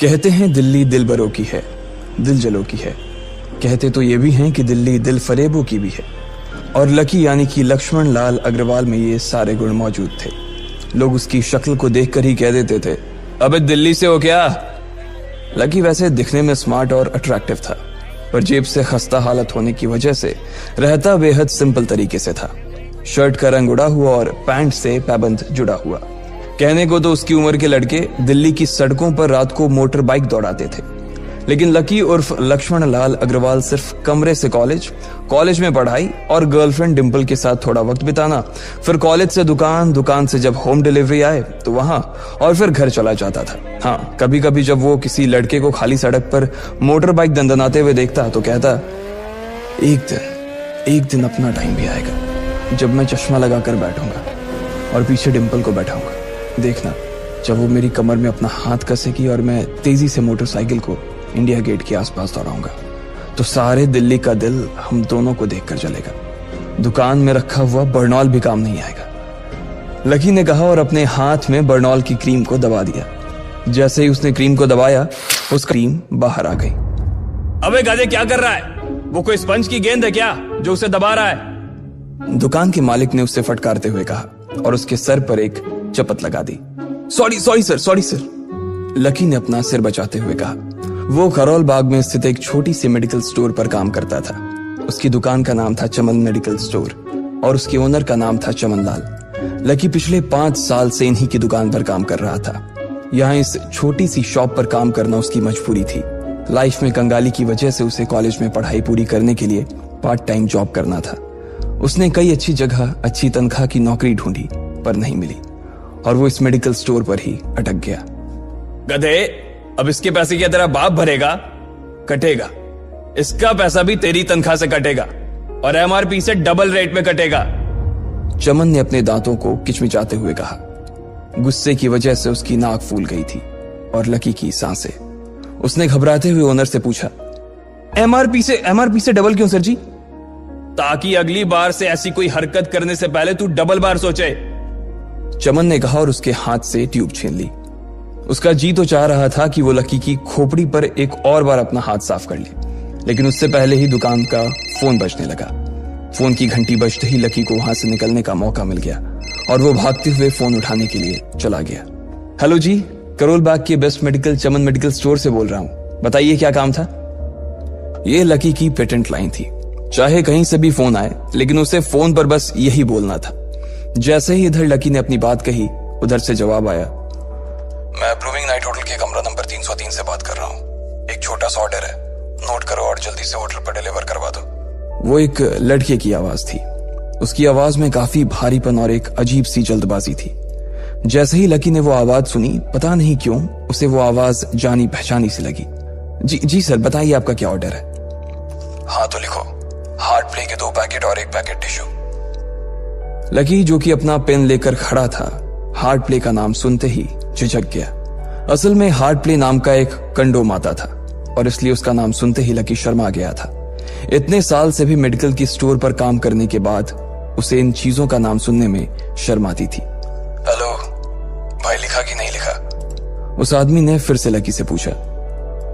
कहते हैं दिल्ली दिल बरों की है, दिल जलों की है। कहते तो ये भी हैं कि दिल्ली दिल फरेबों की भी है। और लकी यानी कि लक्ष्मण लाल अग्रवाल में ये सारे गुण मौजूद थे। लोग उसकी शक्ल को देखकर ही कह देते थे, अबे दिल्ली से हो क्या? लकी वैसे दिखने में स्मार्ट और अट्रैक्टिव था, पर जेब से खस्ता हालत होने की वजह से रहता बेहद सिंपल तरीके से था। शर्ट का रंग उड़ा हुआ और पैंट से पैबंद जुड़ा हुआ। कहने को तो उसकी उम्र के लड़के दिल्ली की सड़कों पर रात को मोटर बाइक दौड़ाते थे, लेकिन लकी उर्फ लक्ष्मण लाल अग्रवाल सिर्फ कमरे से कॉलेज में पढ़ाई और गर्लफ्रेंड डिंपल के साथ थोड़ा वक्त बिताना, फिर कॉलेज से दुकान, दुकान से जब होम डिलीवरी आए तो वहां, और फिर घर चला जाता था। हाँ, कभी कभी जब वो किसी लड़के को खाली सड़क पर मोटर बाइक दंदनाते हुए देखता तो कहता, एक दिन अपना टाइम भी आएगा जब मैं चश्मा लगाकर बैठूंगा और पीछे डिंपल को बैठाऊंगा। देखना, जब वो मेरी कमर में अपना हाथ कसेगी और मैं तेजी से मोटरसाइकिल को इंडिया गेट के आसपास दौड़ाऊंगा, तो सारे दिल्ली का दिल हम दोनों को देखकर जलेगा। दुकान में रखा हुआ बर्नॉल भी काम नहीं आएगा। लकी ने कहा और अपने हाथ में बर्नॉल की क्रीम को दबा दिया। जैसे ही उसने क्रीम को दबाया, उसका क्रीम बाहर आ गई। अबे गाधे, क्या कर रहा है? वो कोई स्पंज की गेंद है क्या जो उसे दबा रहा है? दुकान के मालिक ने उससे फटकारते हुए कहा और उसके सर पर एक चपत लगा दी। Sorry sir. लकी ने अपना सिर बचाते हुए कहा। वो करोल बाग में स्थित एक छोटी सी मेडिकल स्टोर पर काम करता था। उसकी दुकान का नाम था चमन मेडिकल स्टोर और उसके ओनर का नाम था चमन लाल। लकी पिछले 5 साल से इन्हीं की दुकान पर काम कर रहा था। यहाँ इस छोटी सी शॉप पर काम करना उसकी मजबूरी थी। लाइफ में कंगाली की वजह से उसे कॉलेज में पढ़ाई पूरी करने के लिए पार्ट टाइम जॉब करना था। उसने कई अच्छी जगह अच्छी तनख्वाह की नौकरी ढूंढी पर नहीं मिली और वो इस मेडिकल स्टोर पर ही अटक गया। गधे, अब इसके पैसे क्या तेरा बाप भरेगा? कटेगा। इसका पैसा भी तेरी तनख्वाह से कटेगा और एमआरपी से डबल रेट में कटेगा। चमन ने अपने दांतों को किचमिचाते हुए कहा। गुस्से की वजह से उसकी नाक फूल गई थी और लकी की सांसें। उसने घबराते हुए ओनर से पूछा, एमआरपी से डबल क्यों सर जी? ताकि अगली बार से ऐसी कोई हरकत करने से पहले तू डबल बार सोचे। चमन ने कहा और उसके हाथ से ट्यूब छीन ली। उसका जी तो चाह रहा था कि वो लकी की खोपड़ी पर एक और बार अपना हाथ साफ कर ले, लेकिन उससे पहले ही दुकान का फोन बजने लगा। फोन की घंटी बजते ही लकी को वहां से निकलने का मौका मिल गया और वो भागते हुए फोन उठाने के लिए चला गया। हेलो जी, करोल बाग के बेस्ट मेडिकल चमन मेडिकल स्टोर से बोल रहा हूं, बताइए क्या काम था? ये लकी की पेटेंट लाइन थी। चाहे कहीं से भी फोन आए, लेकिन उसे फोन पर बस यही बोलना था। जैसे ही इधर लकी ने अपनी बात कही, उधर से जवाब आया, मैं अप्रूविंग नाइट होटल के कमरा नंबर 303 से बात कर रहा हूँ। एक छोटा सा ऑर्डर है, नोट करो और जल्दी से होटल पर डिलीवर करवा दो। वो एक लड़के की आवाज थी। उसकी आवाज में काफी भारीपन और एक अजीब सी जल्दबाजी थी। जैसे ही लकी ने वो आवाज सुनी, पता नहीं क्यों उसे वो आवाज जानी पहचानी सी लगी। जी सर, बताइए आपका क्या ऑर्डर है? हाँ तो लिखो, हार्ट प्ले के 2 पैकेट और 1 पैकेट टिश्यू। लकी, जो कि अपना पेन लेकर खड़ा था, हार्ट प्ले का नाम सुनते ही झिझक गया। असल में हार्ट प्ले नाम का एक कंडोम आता था और इसलिए उसका नाम सुनते ही लकी शर्मा गया था। इतने साल से भी मेडिकल की स्टोर पर काम करने के बाद उसे इन चीजों का नाम सुनने में शर्म आती थी। हेलो भाई, लिखा कि नहीं लिखा? उस आदमी ने फिर से लकी से पूछा।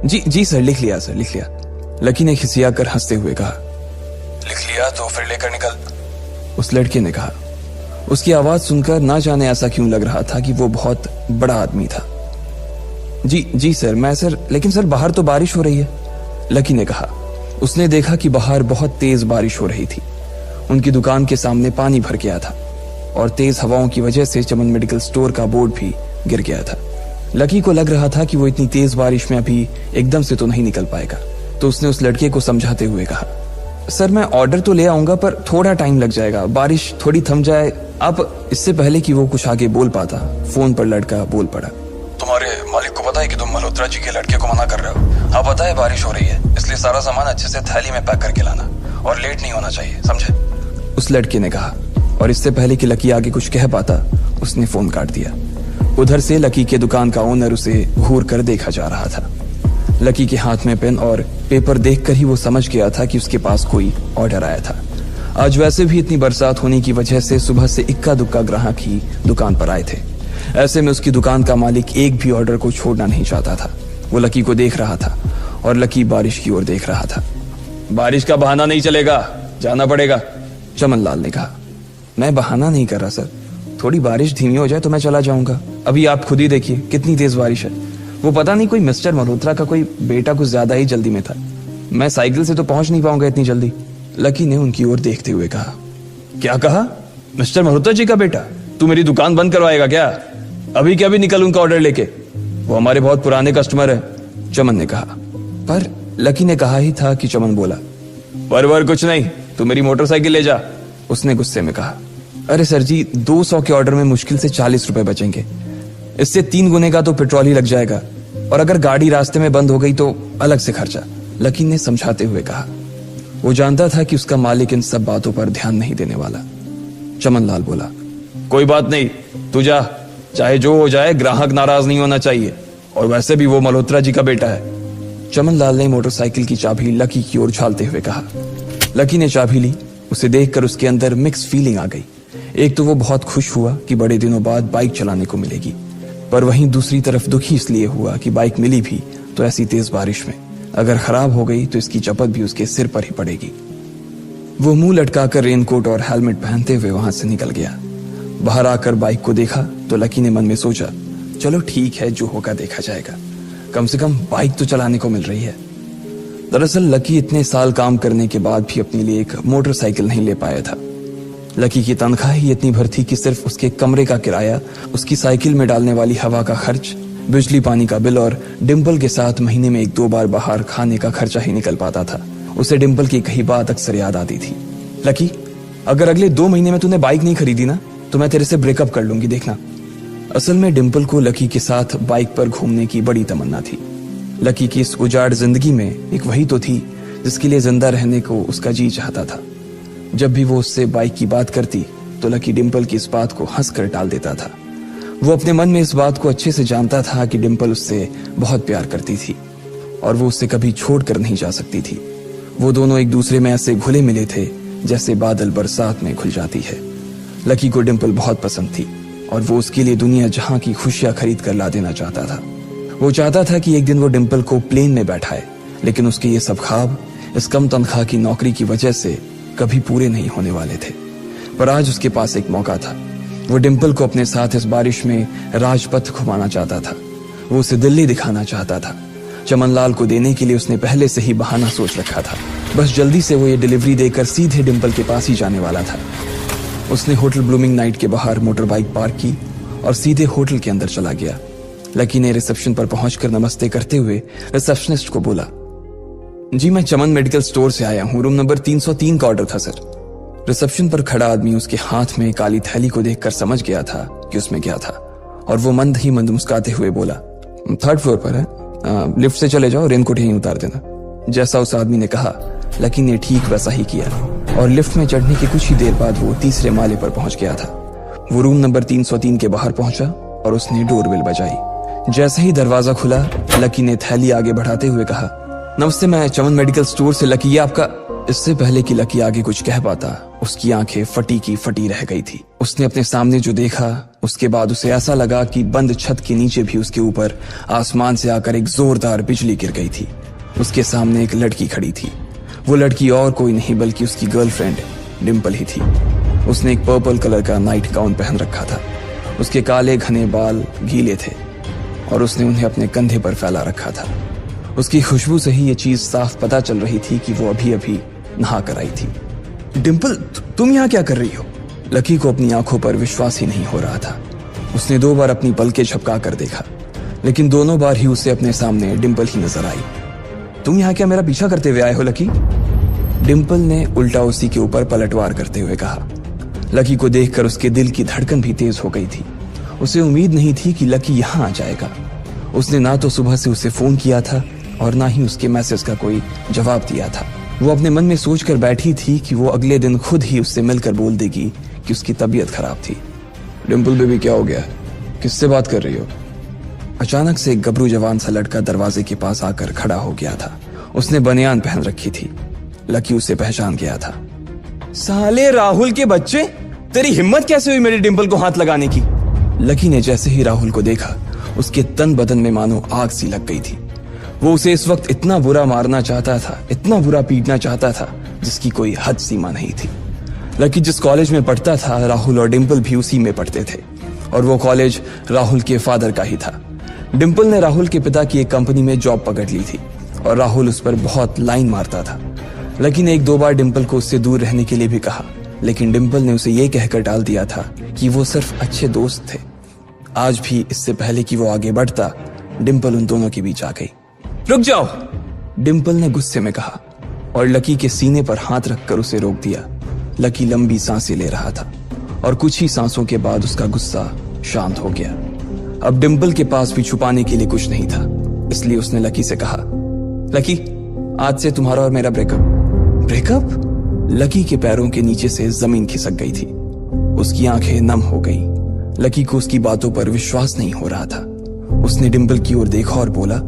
जी सर, लिख लिया सर, लिख लिया। लकी ने खिसिया कर हंसते हुए कहा। लिख लिया तो फिर लेकर निकल, उस लड़के ने कहा। उसकी आवाज सुनकर ना जाने ऐसा क्यों लग रहा था कि वो बहुत बड़ा आदमी था। जी सर, मैं सर, लेकिन सर बाहर तो बारिश हो रही है, लकी ने कहा। उसने देखा कि बाहर बहुत तेज बारिश हो रही थी। उनकी दुकान के सामने पानी भर गया था और तेज हवाओं की वजह से चमन मेडिकल स्टोर का बोर्ड भी गिर गया था। लकी को लग रहा था कि वो इतनी तेज बारिश में अभी एकदम से तो नहीं निकल पाएगा, तो उसने उस लड़के को समझाते हुए कहा, सर मैं ऑर्डर तो ले आऊंगा पर थोड़ा टाइम लग जाएगा, बारिश थोड़ी थम जाए आप। इससे पहले कि वो कुछ आगे बोल पाता, फोन पर लड़का बोल पड़ा। तुम्हारे मालिक को पता है कि तुम मल्होत्रा जी के लड़के को मना कर रहे हो? हाँ पता है, बारिश हो रही है, इसलिए सारा सामान अच्छे से थैली में पैक करके लाना और लेट नहीं होना चाहिए, समझे? उस लड़के ने कहा और इससे पहले कि लकी आगे कुछ कह पाता, उसने फोन काट दिया। उधर से लकी के दुकान का ओनर उसे घूर कर देखा जा रहा था। लकी के हाथ में पेन और पेपर देखकर ही वो समझ गया था कि उसके पास कोई ऑर्डर आया था। आज वैसे भी इतनी बरसात होने की वजह से सुबह से इक्का दुक्का ग्राहक ही दुकान पर आए थे। ऐसे में उसकी दुकान का मालिक एक भी ऑर्डर को छोड़ना नहीं चाहता था। वो लकी को देख रहा था और लकी बारिश की ओर देख रहा था। बारिश का बहाना नहीं चलेगा, जाना पड़ेगा, चमन लाल ने कहा। मैं बहाना नहीं कर रहा सर, थोड़ी बारिश धीमी हो जाए तो मैं चला जाऊंगा। अभी आप खुद ही देखिए कितनी तेज बारिश है। वो पता नहीं कोई मिस्टर मल्होत्रा का कोई बेटा कुछ ज्यादा ही जल्दी में था। मैं साइकिल से तो पहुंच नहीं पाऊंगा इतनी जल्दी। लकी ने उनकी ओर देखते हुए कहा। क्या कहा? मिस्टर मल्होत्रा जी का बेटा? तू मेरी दुकान बंद करवाएगा क्या? अभी क्या भी निकल उनका ऑर्डर लेके, वो हमारे बहुत पुराने कस्टमर है, चमन ने कहा। पर लकी ने कहा ही था कि चमन बोला। पर कुछ नहीं, तू मेरी मोटरसाइकिल ले जा, उसने गुस्से में कहा। अरे सर जी, 200 के ऑर्डर में मुश्किल से 40 रुपए बचेंगे, इससे 3 गुने का तो पेट्रोल ही लग जाएगा, और अगर गाड़ी रास्ते में बंद हो गई तो अलग से खर्चा, लकी ने समझाते हुए कहा। वो जानता था कि उसका मालिक इन सब बातों पर ध्यान नहीं देने वाला। चमन लाल बोला। कोई बात नहीं, तू जा, चाहे जो हो जाए ग्राहक नाराज नहीं होना चाहिए, और वैसे भी वो मल्होत्रा जी का बेटा है। चमन लाल ने मोटरसाइकिल की चाबी लकी की ओर उछालते हुए कहा। लकी ने चाबी ली। उसे देखकर उसके अंदर मिक्स फीलिंग आ गई। एक तो वो बहुत खुश हुआ कि बड़े दिनों बाद बाइक चलाने को मिलेगी, पर वहीं दूसरी तरफ दुखी इसलिए हुआ कि बाइक मिली भी तो ऐसी तेज बारिश में, अगर खराब हो गई तो इसकी चपत भी उसके सिर पर ही पड़ेगी। वो मुंह लटकाकर रेनकोट और हेलमेट पहनते हुए वहां से निकल गया। बाहर आकर बाइक को देखा तो लकी ने मन में सोचा, चलो ठीक है, जो होगा देखा जाएगा, कम से कम बाइक तो चलाने को मिल रही है। दरअसल लकी इतने साल काम करने के बाद भी अपने लिए एक मोटरसाइकिल नहीं ले पाया था। लकी की तनख्वाह ही इतनी भर थी कि सिर्फ उसके कमरे का किराया, उसकी साइकिल में डालने वाली हवा का खर्च, बिजली पानी का बिल और डिम्पल के साथ महीने में 1-2 बार बाहर खाने का खर्चा ही निकल पाता था। उसे डिम्पल की कही बात अक्सर याद आती थी। लकी, अगर अगले 2 महीने में तूने बाइक नहीं खरीदी ना तो मैं तेरे से ब्रेकअप कर लूंगी, देखना। असल में डिम्पल को लकी के साथ बाइक पर घूमने की बड़ी तमन्ना थी। लकी की इस उजाड़ जिंदगी में एक वही तो थी जिसके लिए जिंदा रहने को उसका जी चाहता था। जब भी वो उससे बाइक की बात करती तो लकी डिम्पल की इस बात को हंसकर टाल देता था। वो अपने मन में इस बात को अच्छे से जानता था कि डिम्पल उससे बहुत प्यार करती थी और वो उससे कभी छोड़कर नहीं जा सकती थी। वो दोनों एक दूसरे में ऐसे घुले मिले थे जैसे बादल बरसात में घुल जाती है। लकी को डिम्पल बहुत पसंद थी और वो उसके लिए दुनिया जहां की खुशियां खरीद कर ला देना चाहता था। वो चाहता था कि एक दिन वो डिम्पल को प्लेन में बैठाए, लेकिन उसके ये सब ख्वाब इस कम तनख्वाह की नौकरी की वजह से कभी पूरे नहीं होने वाले थे। पर आज उसके पास एक मौका था। वो डिम्पल को अपने साथ इस बारिश में राजपथ घुमाना चाहता था। वो उसे दिल्ली दिखाना चाहता था। चमन लाल को देने के लिए उसने पहले से ही बहाना सोच रखा था। बस जल्दी से वो ये डिलीवरी देकर सीधे डिम्पल के पास ही जाने वाला था। उसने होटल ब्लूमिंग नाइट के बाहर मोटर बाइक पार्क की और सीधे होटल के अंदर चला गया। लकी ने रिसेप्शन पर पहुंचकर नमस्ते करते हुए रिसेप्शनिस्ट को बोला, जी मैं चमन मेडिकल स्टोर से आया हूं, रूम नंबर 303 का ऑर्डर था सर। रिसेप्शन पर खड़ा आदमी उसके हाथ में काली थैली को देखकर समझ गया था कि उसमें क्या था और वो मंद ही मंद मुस्कुराते हुए बोला, 3rd फ्लोर पर है, लिफ्ट से चले जाओ, रेनकोट यहीं उतार देना। जैसा उस आदमी ने कहा लकी ने ठीक वैसा ही किया और लिफ्ट में चढ़ने के कुछ ही देर बाद वो 3रे माले पर पहुंच गया था। वो रूम नंबर 303 के बाहर पहुंचा और उसने डोरबेल बजाई। जैसे ही दरवाजा खुला लकी ने थैली आगे बढ़ाते हुए कहा, नमस्ते, मैं चमन मेडिकल स्टोर से लकी, ये आपका। इससे पहले कि लकी आगे कुछ कह पाता उसकी आंखें फटी की फटी रह गई थी। उसने अपने सामने जो देखा उसके बाद उसे ऐसा लगा कि बंद छत के नीचे भी उसके ऊपर आसमान से आकर एक जोरदार बिजली गिर गई थी। उसके सामने एक लड़की खड़ी थी। वो लड़की और कोई नहीं बल्कि उसकी गर्लफ्रेंड डिम्पल ही थी। उसने एक पर्पल कलर का नाइट गाउन पहन रखा था। उसके काले घने बाल गीले थे और उसने उन्हें अपने कंधे पर फैला रखा था। उसकी खुशबू से ही ये चीज साफ पता चल रही थी कि वो अभी अभी नहा कर आई थी। डिम्पल, तुम यहाँ क्या कर रही हो? लकी को अपनी आंखों पर विश्वास ही नहीं हो रहा था। उसने 2 बार अपनी पलकें झपका कर देखा, लेकिन दोनों बार ही उसे अपने सामने डिम्पल ही नजर आई। तुम यहाँ क्या मेरा पीछा करते हुए आए हो लकी? डिम्पल ने उल्टा उसी के ऊपर पलटवार करते हुए कहा। लकी को देखकर उसके दिल की धड़कन भी तेज हो गई थी। उसे उम्मीद नहीं थी कि लकी यहाँ आ जाएगा। उसने ना तो सुबह से उसे फोन किया था और ना ही उसके मैसेज का कोई जवाब दिया था। वो अपने मन में सोचकर बैठी थी कि वो अगले दिन खुद ही उससे मिलकर बोल देगी कि उसकी तबीयत खराब थी। डिम्पल बेबी, क्या हो गया? किससे बात कर रही हो? अचानक से एक गबरू जवान सा लड़का दरवाजे के पास आकर खड़ा हो गया था। उसने बनियान पहन रखी थी। लकी उसे पहचान गया था। साले राहुल के बच्चे, तेरी हिम्मत कैसे हुई मेरी डिम्पल को हाथ लगाने की? लकी ने जैसे ही राहुल को देखा उसके तन बदन में मानो आग सी लग गई थी। वो उसे इस वक्त इतना बुरा मारना चाहता था, इतना बुरा पीटना चाहता था जिसकी कोई हद सीमा नहीं थी। लकी जिस कॉलेज में पढ़ता था, राहुल और डिंपल भी उसी में पढ़ते थे और वो कॉलेज राहुल के फादर का ही था। डिंपल ने राहुल के पिता की एक कंपनी में जॉब पकड़ ली थी और राहुल उस पर बहुत लाइन मारता था। लकी ने 1-2 बार डिंपल को उससे दूर रहने के लिए भी कहा, लेकिन डिंपल ने उसे यह कहकर टाल दिया था कि वो सिर्फ अच्छे दोस्त थे। आज भी इससे पहले कि वो आगे बढ़ता, डिंपल उन दोनों के बीच आ गई। रुक जाओ, डिंपल ने गुस्से में कहा और लकी के सीने पर हाथ रखकर उसे रोक दिया। लकी लंबी सांसें ले रहा था और कुछ ही सांसों के बाद उसका गुस्सा शांत हो गया। अब डिंपल के पास भी छुपाने के लिए कुछ नहीं था, इसलिए उसने लकी से कहा, लकी, आज से तुम्हारा और मेरा ब्रेकअप। ब्रेकअप? लकी के पैरों के नीचे से जमीन खिसक गई थी। उसकी आंखें नम हो गई। लकी को उसकी बातों पर विश्वास नहीं हो रहा था। उसने डिंपल की ओर देखा और बोला,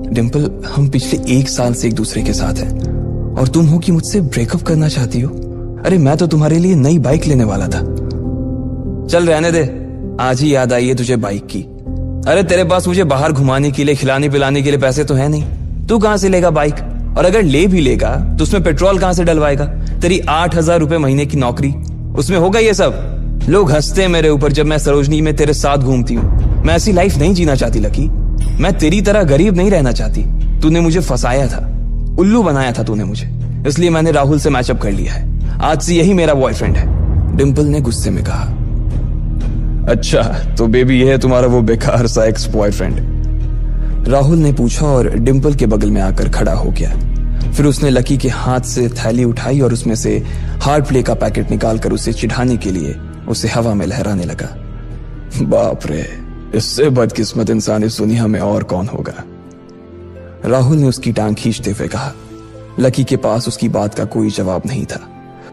डिंपल, हम पिछले 1 साल से एक दूसरे के साथ हैं और तुम हो कि मुझसे ब्रेकअप करना चाहती हो? अरे मैं तो तुम्हारे लिए नई बाइक लेने वाला था। चल रहने दे, आज ही याद आई है तुझे बाइक की। अरे तेरे पास मुझे बाहर घुमाने के लिए, खिलाने पिलाने के लिए पैसे तो है नहीं, तू कहां से लेगा बाइक? और अगर ले भी लेगा तो उसमें पेट्रोल कहां से डलवाएगा? तेरी 8,000 रुपए महीने की नौकरी, उसमें होगा ये सब? लोग हंसते हैं मेरे ऊपर जब मैं सरोजनी में तेरे साथ घूमती हूँ। मैं ऐसी लाइफ नहीं जीना चाहती लकी। मैं तेरी तरह गरीब नहीं रहना चाहती। तूने मुझे फंसाया था, उल्लू बनाया था तूने मुझे, इसलिए मैंने राहुल से मैचअप कर लिया है। आज से यही मेरा बॉयफ्रेंड है। डिंपल ने गुस्से में कहा। अच्छा, तो बेबी ये है तुम्हारा वो बेकार सा एक्स बॉयफ्रेंड? राहुल ने पूछा और डिंपल के बगल में आकर खड़ा हो गया। फिर उसने लकी के हाथ से थैली उठाई और उसमें से हार्ड प्ले का पैकेट निकालकर उसे चिढ़ाने के लिए उसे हवा में लहराने लगा। बाप रे, इससे बदकिस्मत इंसान इस दुनिया में और कौन होगा? राहुल ने उसकी टांग खींचते हुए कहा। लकी के पास उसकी बात का कोई जवाब नहीं था।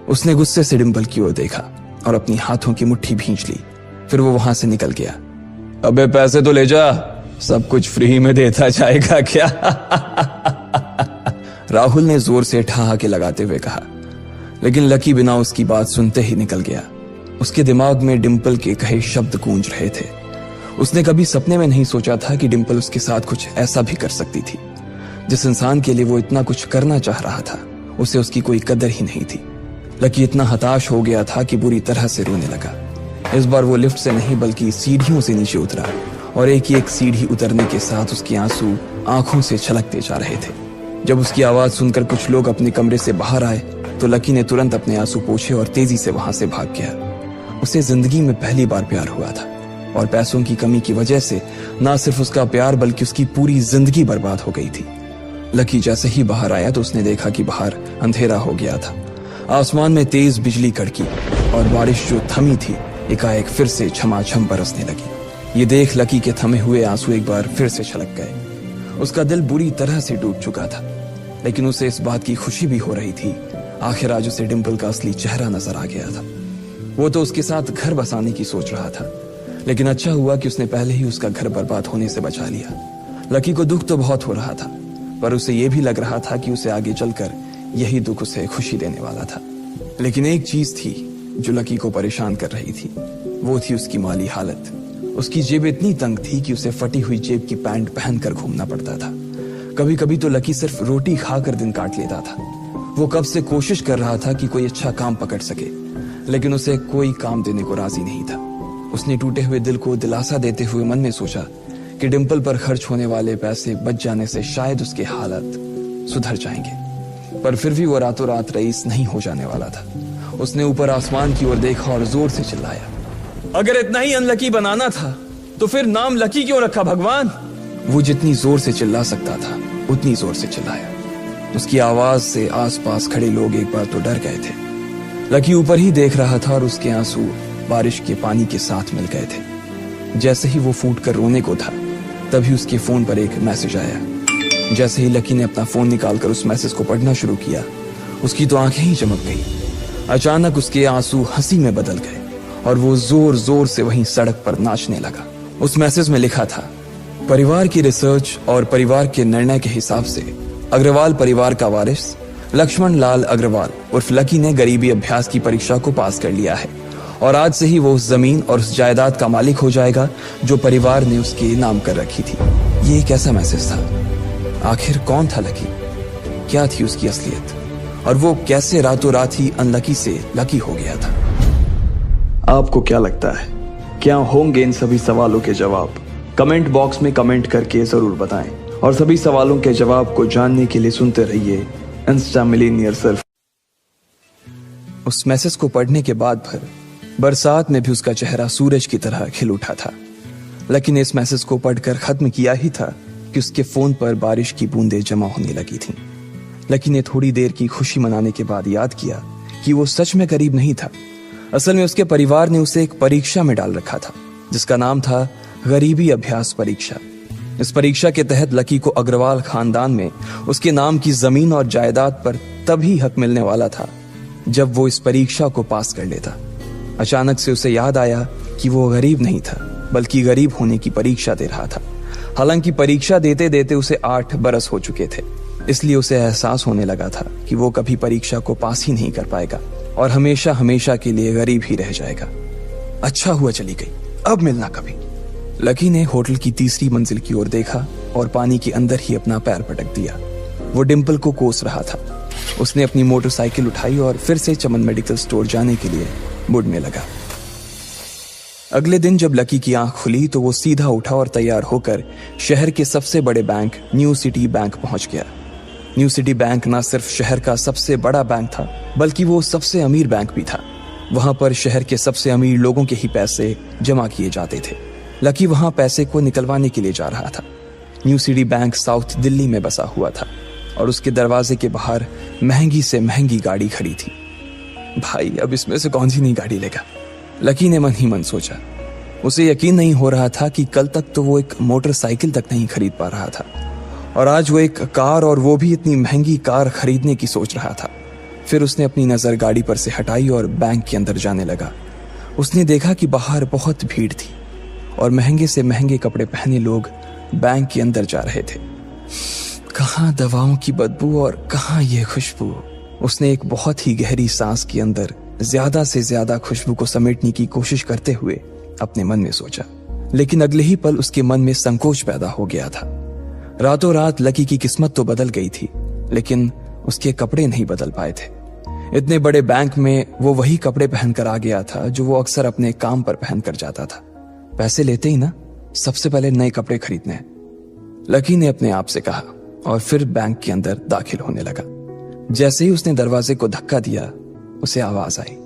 उसने गुस्से से डिंपल की ओर देखा और अपनी हाथों की मुट्ठी भींच ली। फिर वो वहां से निकल गया। अबे पैसे तो ले जा, सब कुछ फ्री में देता जाएगा क्या? राहुल ने जोर से ठहाके लगाते हुए कहा, लेकिन लकी बिना उसकी बात सुनते ही निकल गया। उसके दिमाग में डिंपल के कहे शब्द गूंज रहे थे। उसने कभी सपने में नहीं सोचा था कि डिंपल उसके साथ कुछ ऐसा भी कर सकती थी। जिस इंसान के लिए वो इतना कुछ करना चाह रहा था, उसे उसकी कोई कदर ही नहीं थी। लकी इतना हताश हो गया था कि बुरी तरह से रोने लगा। इस बार वो लिफ्ट से नहीं बल्कि सीढ़ियों से नीचे उतरा और एक एक सीढ़ी उतरने के साथ उसके आंसू आंखों से छलकते जा रहे थे। जब उसकी आवाज सुनकर कुछ लोग अपने कमरे से बाहर आए तो लकी ने तुरंत अपने आंसू पोंछे और तेजी से वहां से भाग गया। उसे जिंदगी में पहली बार प्यार हुआ था और पैसों की कमी की वजह से ना सिर्फ उसका प्यार बल्कि उसकी पूरी जिंदगी बर्बाद हो गई थी। लकी जैसे ही बाहर आया तो उसने देखा कि बाहर अंधेरा हो गया था। आसमान में तेज बिजली कड़की और बारिश जो थमी थी एकाएक फिर से झमाझम बरसने लगी। ये देख लकी के थमे हुए आंसू एक बार फिर से छलक गए। उसका दिल बुरी तरह से टूट चुका था, लेकिन उसे इस बात की खुशी भी हो रही थी। आखिर आज उसे डिंपल का असली चेहरा नजर आ गया था। वो तो उसके साथ घर बसाने की सोच रहा था, लेकिन अच्छा हुआ कि उसने पहले ही उसका घर बर्बाद होने से बचा लिया। लकी को दुख तो बहुत हो रहा था, पर उसे यह भी लग रहा था कि उसे आगे चलकर यही दुख उसे खुशी देने वाला था। लेकिन एक चीज थी जो लकी को परेशान कर रही थी, वो थी उसकी माली हालत। उसकी जेब इतनी तंग थी कि उसे फटी हुई जेब की पैंट पहनकर घूमना पड़ता था। कभी कभी तो लकी सिर्फ रोटी खाकर दिन काट लेता था। वो कब से कोशिश कर रहा था कि कोई अच्छा काम पकड़ सके, लेकिन उसे कोई काम देने को राजी नहीं था। उसने टूटे हुए दिल को दिलासा देते हुए मन में सोचा कि डिंपल पर खर्च होने वाले पैसे बच जाने से शायद उसके हालत सुधर जाएंगे, पर फिर भी वो रातों रात रईस नहीं हो जाने वाला था। उसने ऊपर आसमान की ओर देखा और जोर से चिल्लाया, अगर इतना ही अनलकी बनाना था तो फिर नाम लकी क्यों रखा भगवान? वो जितनी जोर से चिल्ला सकता था उतनी जोर से चिल्लाया। उसकी आवाज से आसपास खड़े लोग एक बार तो डर गए थे। लकी ऊपर ही देख रहा था और उसके आंसू बारिश के पानी के साथ मिल गए थे। जैसे ही वो फूट कर रोने को था, तभी उसके फोन पर एक मैसेज आया। जैसे ही लकी ने अपना फोन निकालकर उस मैसेज को पढ़ना शुरू किया, उसकी तो आंखें ही चमक गई। अचानक उसके आंसू हंसी में बदल गए और वो जोर जोर से वहीं सड़क पर नाचने लगा। उस मैसेज में लिखा था, परिवार की रिसर्च और परिवार के निर्णय के हिसाब से अग्रवाल परिवार का वारिस लक्ष्मण लाल अग्रवाल उर्फ लकी ने गरीबी अभ्यास की परीक्षा को पास कर लिया है और आज से ही वो उस जमीन और उस जायदाद का मालिक हो जाएगा जो परिवार ने उसके नाम कर रखी थी। ये एक ऐसा मैसेज था आखिर कौन था लकी? क्या थी उसकी असलियत? और वो कैसे रातों रात ही अनलकी से लकी हो गया था? आपको क्या लगता है, क्या होंगे इन सभी सवालों के जवाब? कमेंट बॉक्स में कमेंट करके जरूर बताएं। और सभी सवालों के जवाब को जानने के लिए सुनते रहिए इंस्टा मिलीनियर सिर्फ। उस मैसेज को पढ़ने के बाद भर बरसात में भी उसका चेहरा सूरज की तरह खिल उठा था। लकी ने इस मैसेज को पढ़कर खत्म किया ही था कि उसके फोन पर बारिश की बूंदें जमा होने लगी थीं। लकी ने थोड़ी देर की खुशी मनाने के बाद याद किया कि वो सच में गरीब नहीं था। असल में उसके परिवार ने उसे एक परीक्षा में डाल रखा था जिसका नाम था गरीबी अभ्यास परीक्षा। इस परीक्षा के तहत लकी को अग्रवाल खानदान में उसके नाम की जमीन और जायदाद पर तभी हक मिलने वाला था जब वो इस परीक्षा को पास कर लेता। अचानक से उसे याद आया कि वो गरीब नहीं था बल्कि गरीब होने की परीक्षा दे रहा था। हालांकि परीक्षा देते देते उसे 8 बरस हो चुके थे, इसलिए उसे एहसास होने लगा था कि वो कभी परीक्षा को पास ही नहीं कर पाएगा और हमेशा हमेशा के लिए गरीब ही रह जाएगा। अच्छा हुआ चली गई, अब मिलना कभी। लकी ने होटल की तीसरी मंजिल की ओर देखा और पानी के अंदर ही अपना पैर पटक दिया। वो डिंपल को कोस रहा था। उसने अपनी मोटरसाइकिल उठाई और फिर से चमन मेडिकल स्टोर जाने के लिए मुड़ने लगा। अगले दिन जब लकी की आंख खुली तो वो सीधा उठा और तैयार होकर शहर के सबसे बड़े बैंक न्यू सिटी बैंक पहुंच गया। न्यू सिटी बैंक न सिर्फ शहर का सबसे बड़ा बैंक था बल्कि वो सबसे अमीर बैंक भी था। वहां पर शहर के सबसे अमीर लोगों के ही पैसे जमा किए जाते थे। लकी वहां पैसे को निकलवाने के लिए जा रहा था। New city bank south Delhi में बसा हुआ था और उसके दरवाजे के बाहर महंगी से महंगी गाड़ी खड़ी थी। भाई, अब इसमें से कौन सी नई गाड़ी लेगा? लकी ने मन ही मन सोचा। उसे यकीन नहीं हो रहा था कि कल तक तो वो एक मोटरसाइकिल तक नहीं खरीद पा रहा था और आज वो एक कार, और वो भी इतनी महंगी कार खरीदने की सोच रहा था। फिर उसने अपनी नजर गाड़ी पर से हटाई और बैंक के अंदर जाने लगा। उसने देखा कि बाहर बहुत भीड़ थी और महंगे से महंगे कपड़े पहने लोग बैंक के अंदर जा रहे थे। कहाँ दवाओं की बदबू और कहाँ ये खुशबू। उसने एक बहुत ही गहरी सांस के अंदर ज्यादा से ज्यादा खुशबू को समेटने की कोशिश करते हुए अपने मन में सोचा, लेकिन अगले ही पल उसके मन में संकोच पैदा हो गया था। रातों रात लकी की किस्मत तो बदल गई थी, लेकिन उसके कपड़े नहीं बदल पाए थे। इतने बड़े बैंक में वो वही कपड़े पहनकर आ गया था जो वो अक्सर अपने काम पर पहनकर जाता था। पैसे लेते ही ना सबसे पहले नए कपड़े खरीदने हैं, लकी ने अपने आप से कहा और फिर बैंक के अंदर दाखिल होने लगा। जैसे ही उसने दरवाजे को धक्का दिया, उसे आवाज आई,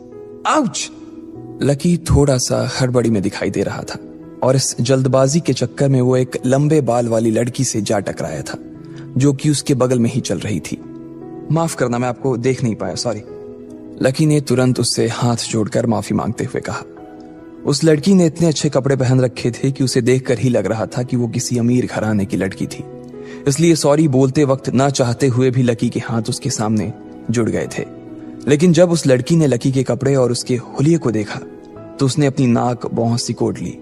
आउच! लकी थोड़ा सा हड़बड़ी में दिखाई दे रहा था और इस जल्दबाजी के चक्कर में वो एक लंबे बाल वाली लड़की से जा टकराया था जो कि उसके बगल में ही चल रही थी। माफ करना, मैं आपको देख नहीं पाया, सॉरी। लकी ने तुरंत उससे हाथ जोड़कर माफी मांगते हुए कहा। उस लड़की ने इतने अच्छे कपड़े पहन रखे थे कि उसे देखकर ही लग रहा था कि वो किसी अमीर घराने की लड़की थी, इसलिए सॉरी बोलते वक्त ना चाहते हुए भी लकी के हाथ उसके सामने जुड़ गए थे। लेकिन जब उस लड़की ने लकी के कपड़े और उसके हुलिये को देखा तो उसने अपनी नाक भौं सिकोड़ ली।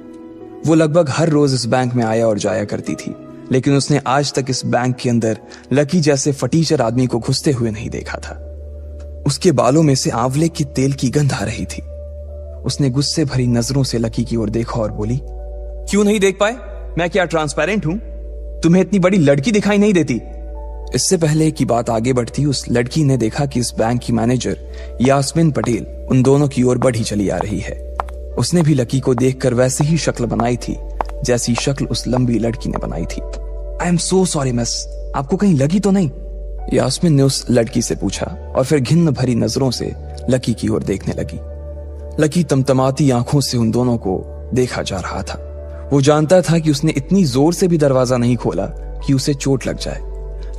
वो लगभग हर रोज इस बैंक में आया और जाया करती थी, लेकिन उसने आज तक इस बैंक के अंदर लकी जैसे फटीचर आदमी को घुसते हुए नहीं देखा था। उसके बालों में से आंवले की तेल की गंध आ रही थी। उसने गुस्से भरी नजरों से लकी की ओर देखा और बोली, क्यों नहीं देख पाए? मैं क्या ट्रांसपेरेंट हूं? तुम्हें इतनी बड़ी लड़की दिखाई नहीं देती? इससे पहले कि बात आगे बढ़ती, उस लड़की ने देखा कि इस बैंक की मैनेजर यास्मीन पटेल उन दोनों की ओर बढ़ी चली आ रही है। उसने भी लकी को देखकर वैसी ही शक्ल बनाई थी जैसी शक्ल उस लंबी लड़की ने बनाई थी। I am so sorry miss, आपको कहीं लगी तो नहीं? यास्मीन ने उस लड़की से पूछा और फिर घिन्न भरी नजरों से लकी की ओर देखने लगी। लकी तमतमाती आंखों से उन दोनों को देखा जा रहा था। वो जानता था कि उसने इतनी जोर से भी दरवाजा नहीं खोला कि उसे चोट लग जाए,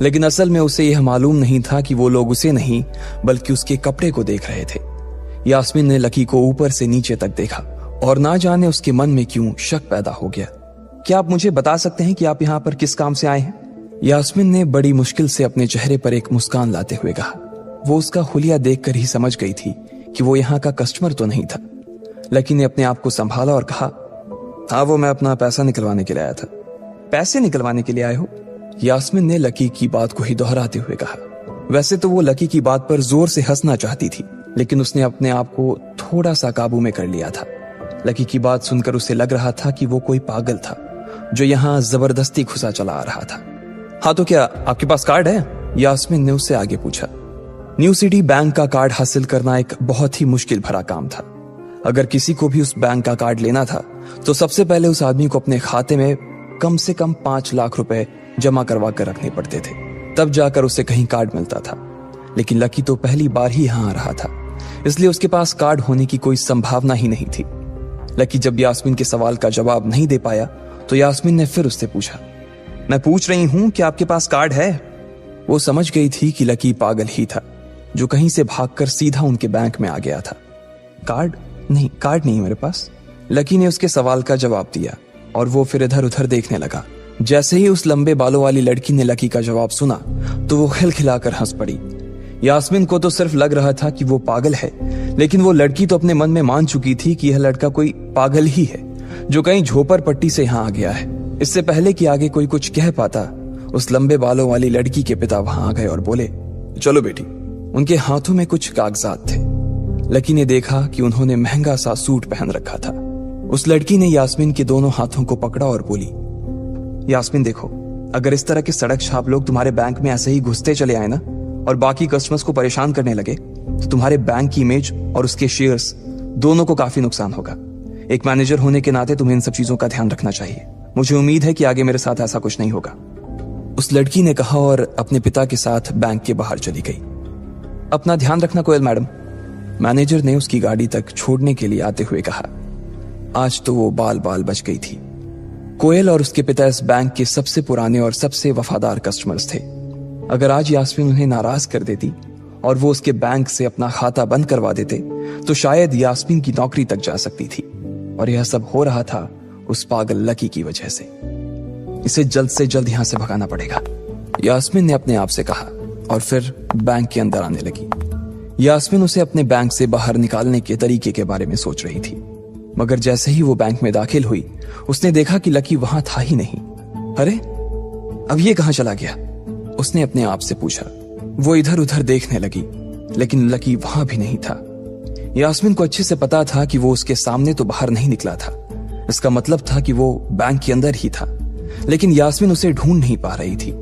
लेकिन असल में उसे यह मालूम नहीं था कि वो लोग उसे नहीं बल्कि उसके कपड़े को देख रहे थे। यास्मीन ने लकी को ऊपर से नीचे तक देखा और ना जाने उसके मन में क्यों शक पैदा हो गया। क्या आप मुझे बता सकते हैं कि आप यहाँ पर किस काम से आए हैं? यास्मीन ने बड़ी मुश्किल से अपने चेहरे पर एक मुस्कान लाते हुए कहा। वो उसका हुलिया देखकर ही समझ गई थी कि वो यहाँ का कस्टमर तो नहीं था। लकी ने अपने आप को संभाला और कहा, हाँ, वो मैं अपना पैसा निकलवाने के लिए आया था। पैसे निकलवाने के लिए आए हो? यास्मीन ने लकी की बात को ही दोहराते हुए कहा। वैसे तो वो लकी की बात पर जोर से हंसना चाहती थी, लेकिन उसने अपने आप को थोड़ा सा काबू में कर लिया था। लकी की बात सुनकर उसे लग रहा था कि वो कोई पागल था जो यहाँ जबरदस्ती घुसा चला आ रहा था। हाँ तो क्या आपके पास कार्ड है? यास्मीन ने उससे आगे पूछा। न्यू सिटी बैंक का कार्ड हासिल करना एक बहुत ही मुश्किल भरा काम था। अगर किसी को भी उस बैंक का कार्ड लेना था तो सबसे पहले उस आदमी को अपने खाते में कम से कम 5 लाख रुपए जमा करवा कर रखने पड़ते थे, तब जाकर उसे कहीं कार्ड मिलता था। लेकिन लकी तो पहली बार ही यहां आ रहा था, इसलिए उसके पास कार्ड होने की कोई संभावना ही नहीं थी। लकी जब यास्मीन के सवाल का जवाब नहीं दे पाया तो यास्मीन ने फिर उससे पूछा, मैं पूछ रही हूं कि आपके पास कार्ड है? वो समझ गई थी कि लकी पागल ही था, जो कहीं से भागकर सीधा उनके बैंक में आ गया था। कार्ड नहीं मेरे पास। लकी ने उसके सवाल का जवाब दिया और वो फिर इधर उधर देखने लगा। जैसे ही उस लंबे बालों वाली लड़की ने लकी का जवाब सुना तो वो खिलखिलाकर हंस पड़ी। यास्मीन को तो सिर्फ लग रहा था कि वो पागल है, लेकिन वो लड़की तो अपने मन में मान चुकी थी कि यह लड़का कोई पागल ही है जो कहीं झोपड़ पट्टी से यहां आ गया है। इससे पहले कि आगे कोई कुछ कह पाता, उस लंबे बालों वाली लड़की के पिता वहां आ गए और बोले, चलो बेटी। उनके हाथों में कुछ कागजात थे। लकी ने देखा कि उन्होंने महंगा सा सूट पहन रखा था। उस लड़की ने यास्मीन के दोनों हाथों को पकड़ा और बोली, यास्मीन देखो, अगर इस तरह के सड़क छाप लोग तुम्हारे बैंक में ऐसे ही घुसते चले आए ना और बाकी कस्टमर्स को परेशान करने लगे तो तुम्हारे बैंक की इमेज और उसके शेयर्स दोनों को काफी नुकसान होगा। एक मैनेजर होने के नाते तुम्हें इन सब चीजों का ध्यान रखना चाहिए। मुझे उम्मीद है कि आगे मेरे साथ ऐसा कुछ नहीं होगा। उस लड़की ने कहा और अपने पिता के साथ बैंक के बाहर चली गई। अपना ध्यान रखना कोयल मैडम, मैनेजर ने उसकी गाड़ी तक छोड़ने के लिए आते हुए कहा। आज तो वो बाल बाल बच गई थी। कोयल और उसके पिता इस बैंक के सबसे पुराने और सबसे वफादार कस्टमर्स थे। अगर आज यास्मीन उन्हें नाराज कर देती और वो उसके बैंक से अपना खाता बंद करवा देते तो शायद यास्मीन की नौकरी तक जा सकती थी। और यह सब हो रहा था उस पागल लकी की वजह से। इसे जल्द से जल्द यहां से भगाना पड़ेगा, यास्मीन ने अपने आप से कहा और फिर बैंक के अंदर आने लगी। यास्मीन उसे अपने बैंक से बाहर निकालने के तरीके के बारे में सोच रही थी, मगर जैसे ही वो बैंक में दाखिल हुई उसने देखा कि लकी वहां था ही नहीं। अरे अब ये कहां चला गया? उसने अपने आप से पूछा। वो इधर उधर देखने लगी, लेकिन लकी वहां भी नहीं था। यास्मीन को अच्छे से पता था कि वो उसके सामने तो बाहर नहीं निकला था। इसका मतलब था कि वो बैंक के अंदर ही था, लेकिन यास्मीन उसे ढूंढ नहीं पा रही थी।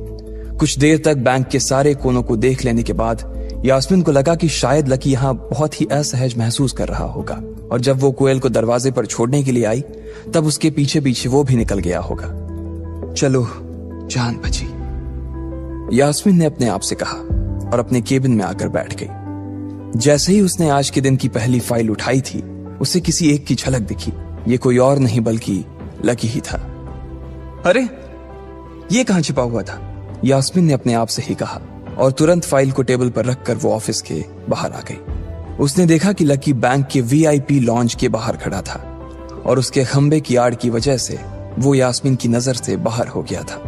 कुछ देर तक बैंक के सारे कोनों को देख लेने के बाद यास्मीन को लगा कि शायद लकी यहाँ बहुत ही असहज महसूस कर रहा होगा, और जब वो कोयल को दरवाजे पर छोड़ने के लिए आई तब उसके पीछे पीछे वो भी निकल गया होगा। चलो जान बची, यास्मीन ने अपने आप से कहा और अपने केबिन में आकर बैठ गई। जैसे ही उसने आज के दिन की पहली फाइल उठाई थी उसे किसी एक की झलक दिखी। ये कोई और नहीं बल्कि लकी ही था। अरे ये कहां छिपा हुआ था? यास्मीन ने अपने आप से ही कहा और तुरंत फाइल को टेबल पर रखकर वो ऑफिस के बाहर आ गई। उसने देखा कि लकी बैंक के VIP लॉन्ज के बाहर खड़ा था और उसके खंबे की आड़ की वजह से वो यास्मीन की नजर से बाहर हो गया था।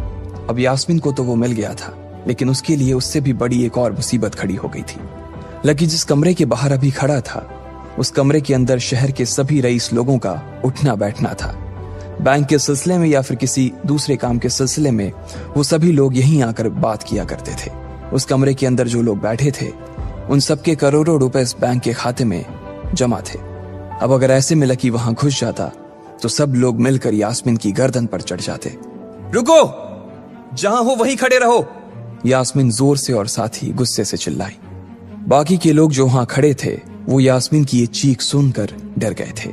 अब यास्मीन को तो वो मिल गया था, लेकिन उसके लिए उससे भी बड़ी एक और मुसीबत खड़ी हो गई थी। लकी जिस कमरे के बाहर अभी खड़ा था उस कमरे के अंदर शहर के सभी रईस लोगों का उठना बैठना था। बैंक के सिलसिले में या फिर किसी दूसरे काम के सिलसिले में वो सभी लोग यहीं आकर बात किया करते थे। उस कमरे के अंदर जो लोग बैठे थे उन सबके करोड़ों रुपए इस बैंक के खाते में जमा थे। अब अगर ऐसे में लकी वहां घुस जाता तो सब लोग मिलकर यास्मीन की गर्दन पर चढ़ जाते। रुको, जहां हो वहीं खड़े रहो, यास्मीन जोर से और साथ ही गुस्से से चिल्लाई। बाकी के लोग जो वहां खड़े थे वो यास्मीन की ये चीख सुनकर डर गए थे।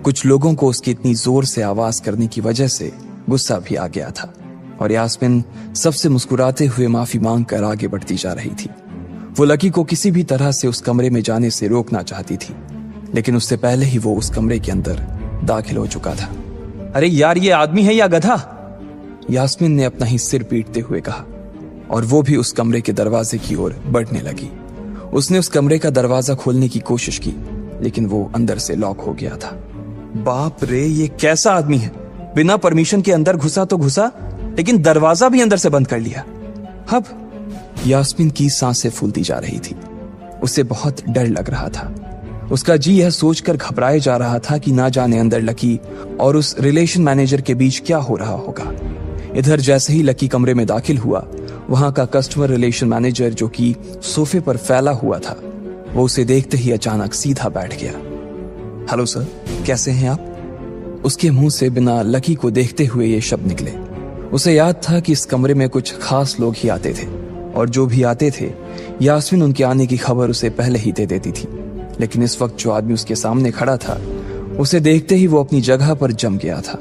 कुछ लोगों को उसकी इतनी जोर से आवाज करने की वजह से गुस्सा भी आ गया था और यास्मीन सबसे मुस्कुराते हुए माफी मांगकर आगे बढ़ती जा रही थी। वो लकी को किसी भी तरह से उस कमरे में जाने से रोकना चाहती थी, लेकिन उससे पहले ही वो उस कमरे के अंदर दाखिल हो चुका था। अरे यार, ये आदमी है या गधा? यास्मीन ने अपना ही सिर पीटते हुए कहा और वो भी उस कमरे के दरवाजे की ओर बढ़ने लगी। उसने उस कमरे का दरवाजा खोलने की कोशिश की, लेकिन वो अंदर से लॉक हो गया था। बाप रे, ये कैसा आदमी है? बिना परमिशन के अंदर घुसा तो घुसा, लेकिन दरवाजा भी अंदर से बंद कर लिया। अब यास्मीन की सांसें फूलती जा रही थी। उसे बहुत डर लग रहा था। उसका जी यह सोचकर घबराए जा रहा था कि ना जाने अंदर लकी और उस रिलेशन मैनेजर के बीच क्या हो रहा होगा। इधर जैसे ही लकी कमरे में दाखिल हुआ, वहां का कस्टमर रिलेशन मैनेजर जो कि सोफे पर फैला हुआ था, वो उसे देखते ही अचानक सीधा बैठ गया। हेलो सर, कैसे हैं आप? उसके मुंह से बिना लकी को देखते हुए ये शब्द निकले। उसे याद था कि इस कमरे में कुछ खास लोग ही आते थे, और जो भी आते थे यास्मीन उनके आने की खबर उसे पहले ही दे देती थी। लेकिन इस वक्त जो आदमी उसके सामने खड़ा था, उसे देखते ही वो अपनी जगह पर जम गया था।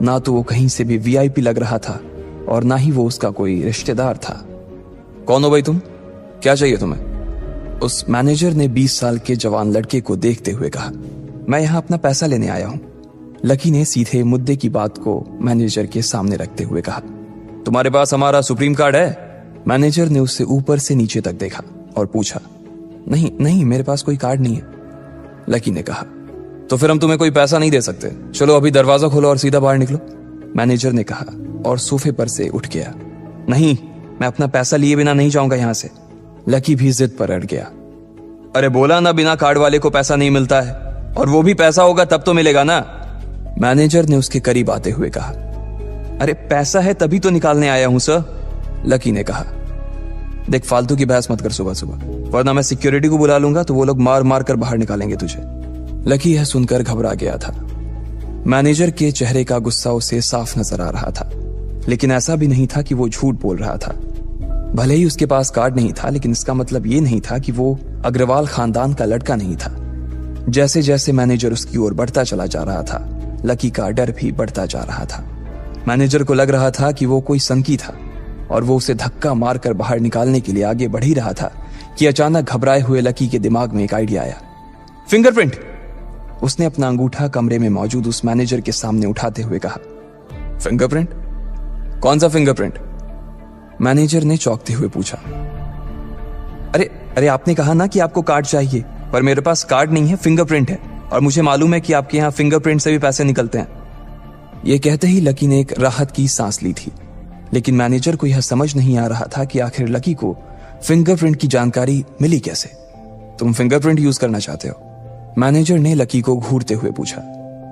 ना तो वो कहीं से भी वीआईपी लग रहा था और ना ही वो उसका कोई रिश्तेदार था। कौन हो भाई तुम? क्या चाहिए तुम्हें? उस मैनेजर ने 20 साल के जवान लड़के को देखते हुए कहा। मैं यहां अपना पैसा लेने आया हूं। लकी ने सीधे मुद्दे की बात को मैनेजर के सामने रखते हुए कहा। तुम्हारे पास हमारा सुप्रीम कार्ड है? मैनेजर ने उससे ऊपर से नीचे तक देखा और पूछा। नहीं नहीं, मेरे पास कोई कार्ड नहीं है, लकी ने कहा। तो फिर हम तुम्हें कोई पैसा नहीं दे सकते। चलो अभी दरवाजा खोलो और सीधा बाहर निकलो, मैनेजर ने कहा और सोफे पर से उठ गया। नहीं, मैं अपना पैसा लिए बिना नहीं जाऊंगा यहां से, लकी भी जिद पर अड़ गया। अरे बोला ना, बिना कार्ड वाले को पैसा नहीं मिलता है, और वो भी पैसा होगा तब तो मिलेगा ना, मैनेजर ने उसके करीब आते हुए कहा। अरे पैसा है तभी तो निकालने आया हूं सर, लकी ने कहा। देख, फालतू की बहस मत कर सुबह सुबह, वरना मैं सिक्योरिटी को बुला लूंगा तो वो लोग मार मार कर बाहर निकालेंगे तुझे। लकी यह सुनकर घबरा गया था। मैनेजर के चेहरे का गुस्सा उसे साफ नजर आ रहा था, लेकिन ऐसा भी नहीं था कि वो झूठ बोल रहा था। भले ही उसके पास कार्ड नहीं था, लेकिन इसका मतलब ये नहीं था कि वो अग्रवाल खानदान का लड़का नहीं था। जैसे जैसे मैनेजर उसकी ओर बढ़ता चला जा रहा था, लकी का डर भी बढ़ता जा रहा था। मैनेजर को लग रहा था कि वो कोई संकी था और वो उसे धक्का मारकर बाहर निकालने के लिए आगे बढ़ ही रहा था कि अचानक घबराए हुए लकी के दिमाग में एक आइडिया आया। फिंगरप्रिंट! उसने अपना अंगूठा कमरे में मौजूद उस मैनेजर के सामने उठाते हुए कहा। फिंगरप्रिंट? कौन सा फिंगरप्रिंट? मैनेजर ने चौंकते हुए पूछा। अरे अरे आपने कहा ना कि आपको कार्ड चाहिए, पर मेरे पास कार्ड नहीं है, फिंगरप्रिंट है, और मुझे मालूम है कि आपके यहाँ फिंगरप्रिंट से भी पैसे निकलते हैं। यह कहते ही लकी ने एक राहत की सांस ली थी, लेकिन मैनेजर को यह समझ नहीं आ रहा था कि आखिर लकी को फिंगरप्रिंट की जानकारी मिली कैसे। तुम फिंगरप्रिंट यूज करना चाहते हो? मैनेजर ने लकी को घूरते हुए पूछा।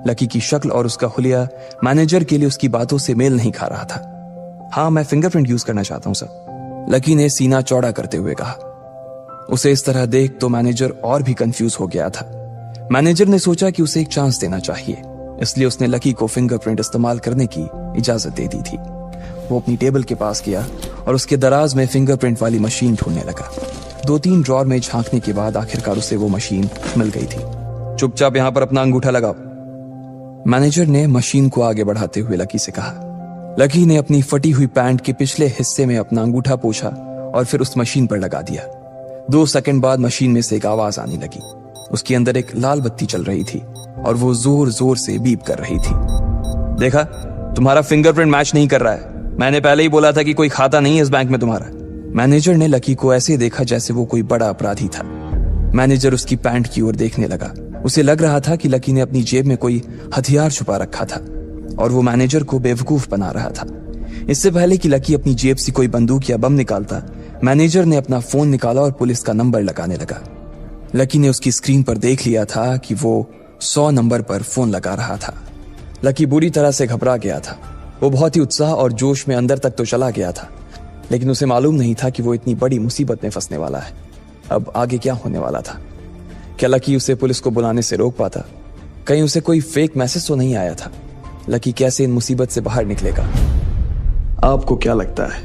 लकी की शक्ल और उसका हुलिया मैनेजर के लिए उसकी बातों से मेल नहीं खा रहा था। हाँ, मैं फिंगरप्रिंट यूज करना चाहता हूं सर, लकी ने सीना चौड़ा करते हुए कहा। उसे इस तरह देख तो मैनेजर और भी कंफ्यूज हो गया था। मैनेजर ने सोचा कि उसे एक चांस देना चाहिए, इसलिए उसने लकी को फिंगरप्रिंट इस्तेमाल करने की इजाजत दे दी थी। वो अपनी टेबल के पास गया और उसके दराज में फिंगरप्रिंट वाली मशीन ढूंढने लगा। 2-3 ड्रॉर में झांकने के बाद आखिरकार उसे वो मशीन मिल गई थी। चुपचाप यहां पर अपना अंगूठा लगाओ, मैनेजर ने मशीन को आगे बढ़ाते हुए लकी से कहा। लकी ने अपनी फटी हुई पैंट के पिछले हिस्से में अपना अंगूठा पोंछा और फिर उस मशीन पर लगा दिया। 2 सेकंड बाद मशीन में से एक आवाज आने लगी। उसके अंदर एक लाल बत्ती चल रही थी और वो जोर जोर से बीप कर रही थी। देखा, तुम्हारा फिंगरप्रिंट मैच नहीं कर रहा है। मैंने पहले ही बोला था कि कोई खाता नहीं है इस बैंक में तुम्हारा। मैनेजर ने लकी को ऐसे देखा जैसे वो कोई बड़ा अपराधी था। मैनेजर उसकी पैंट की ओर देखने लगा। उसे लग रहा था कि लकी ने अपनी जेब में कोई हथियार छुपा रखा था और वो मैनेजर को बेवकूफ बना रहा था। इससे पहले कि लकी अपनी जेब से कोई बंदूक या बम निकालता, मैनेजर ने अपना फोन निकाला और पुलिस का नंबर लगाने लगा। लकी ने उसकी स्क्रीन पर देख लिया था कि वो 100 नंबर पर फोन लगा रहा था। लकी बुरी तरह से घबरा गया था। वो बहुत ही उत्साह और जोश में अंदर तक तो चला गया था, लेकिन उसे मालूम नहीं था कि वो इतनी बड़ी मुसीबत में फंसने वाला है। अब आगे क्या होने वाला था? क्या लकी उसे पुलिस को बुलाने से रोक पाता? कहीं उसे कोई फेक मैसेज तो नहीं आया था? लकी कैसे इन मुसीबत से बाहर निकलेगा? आपको क्या लगता है,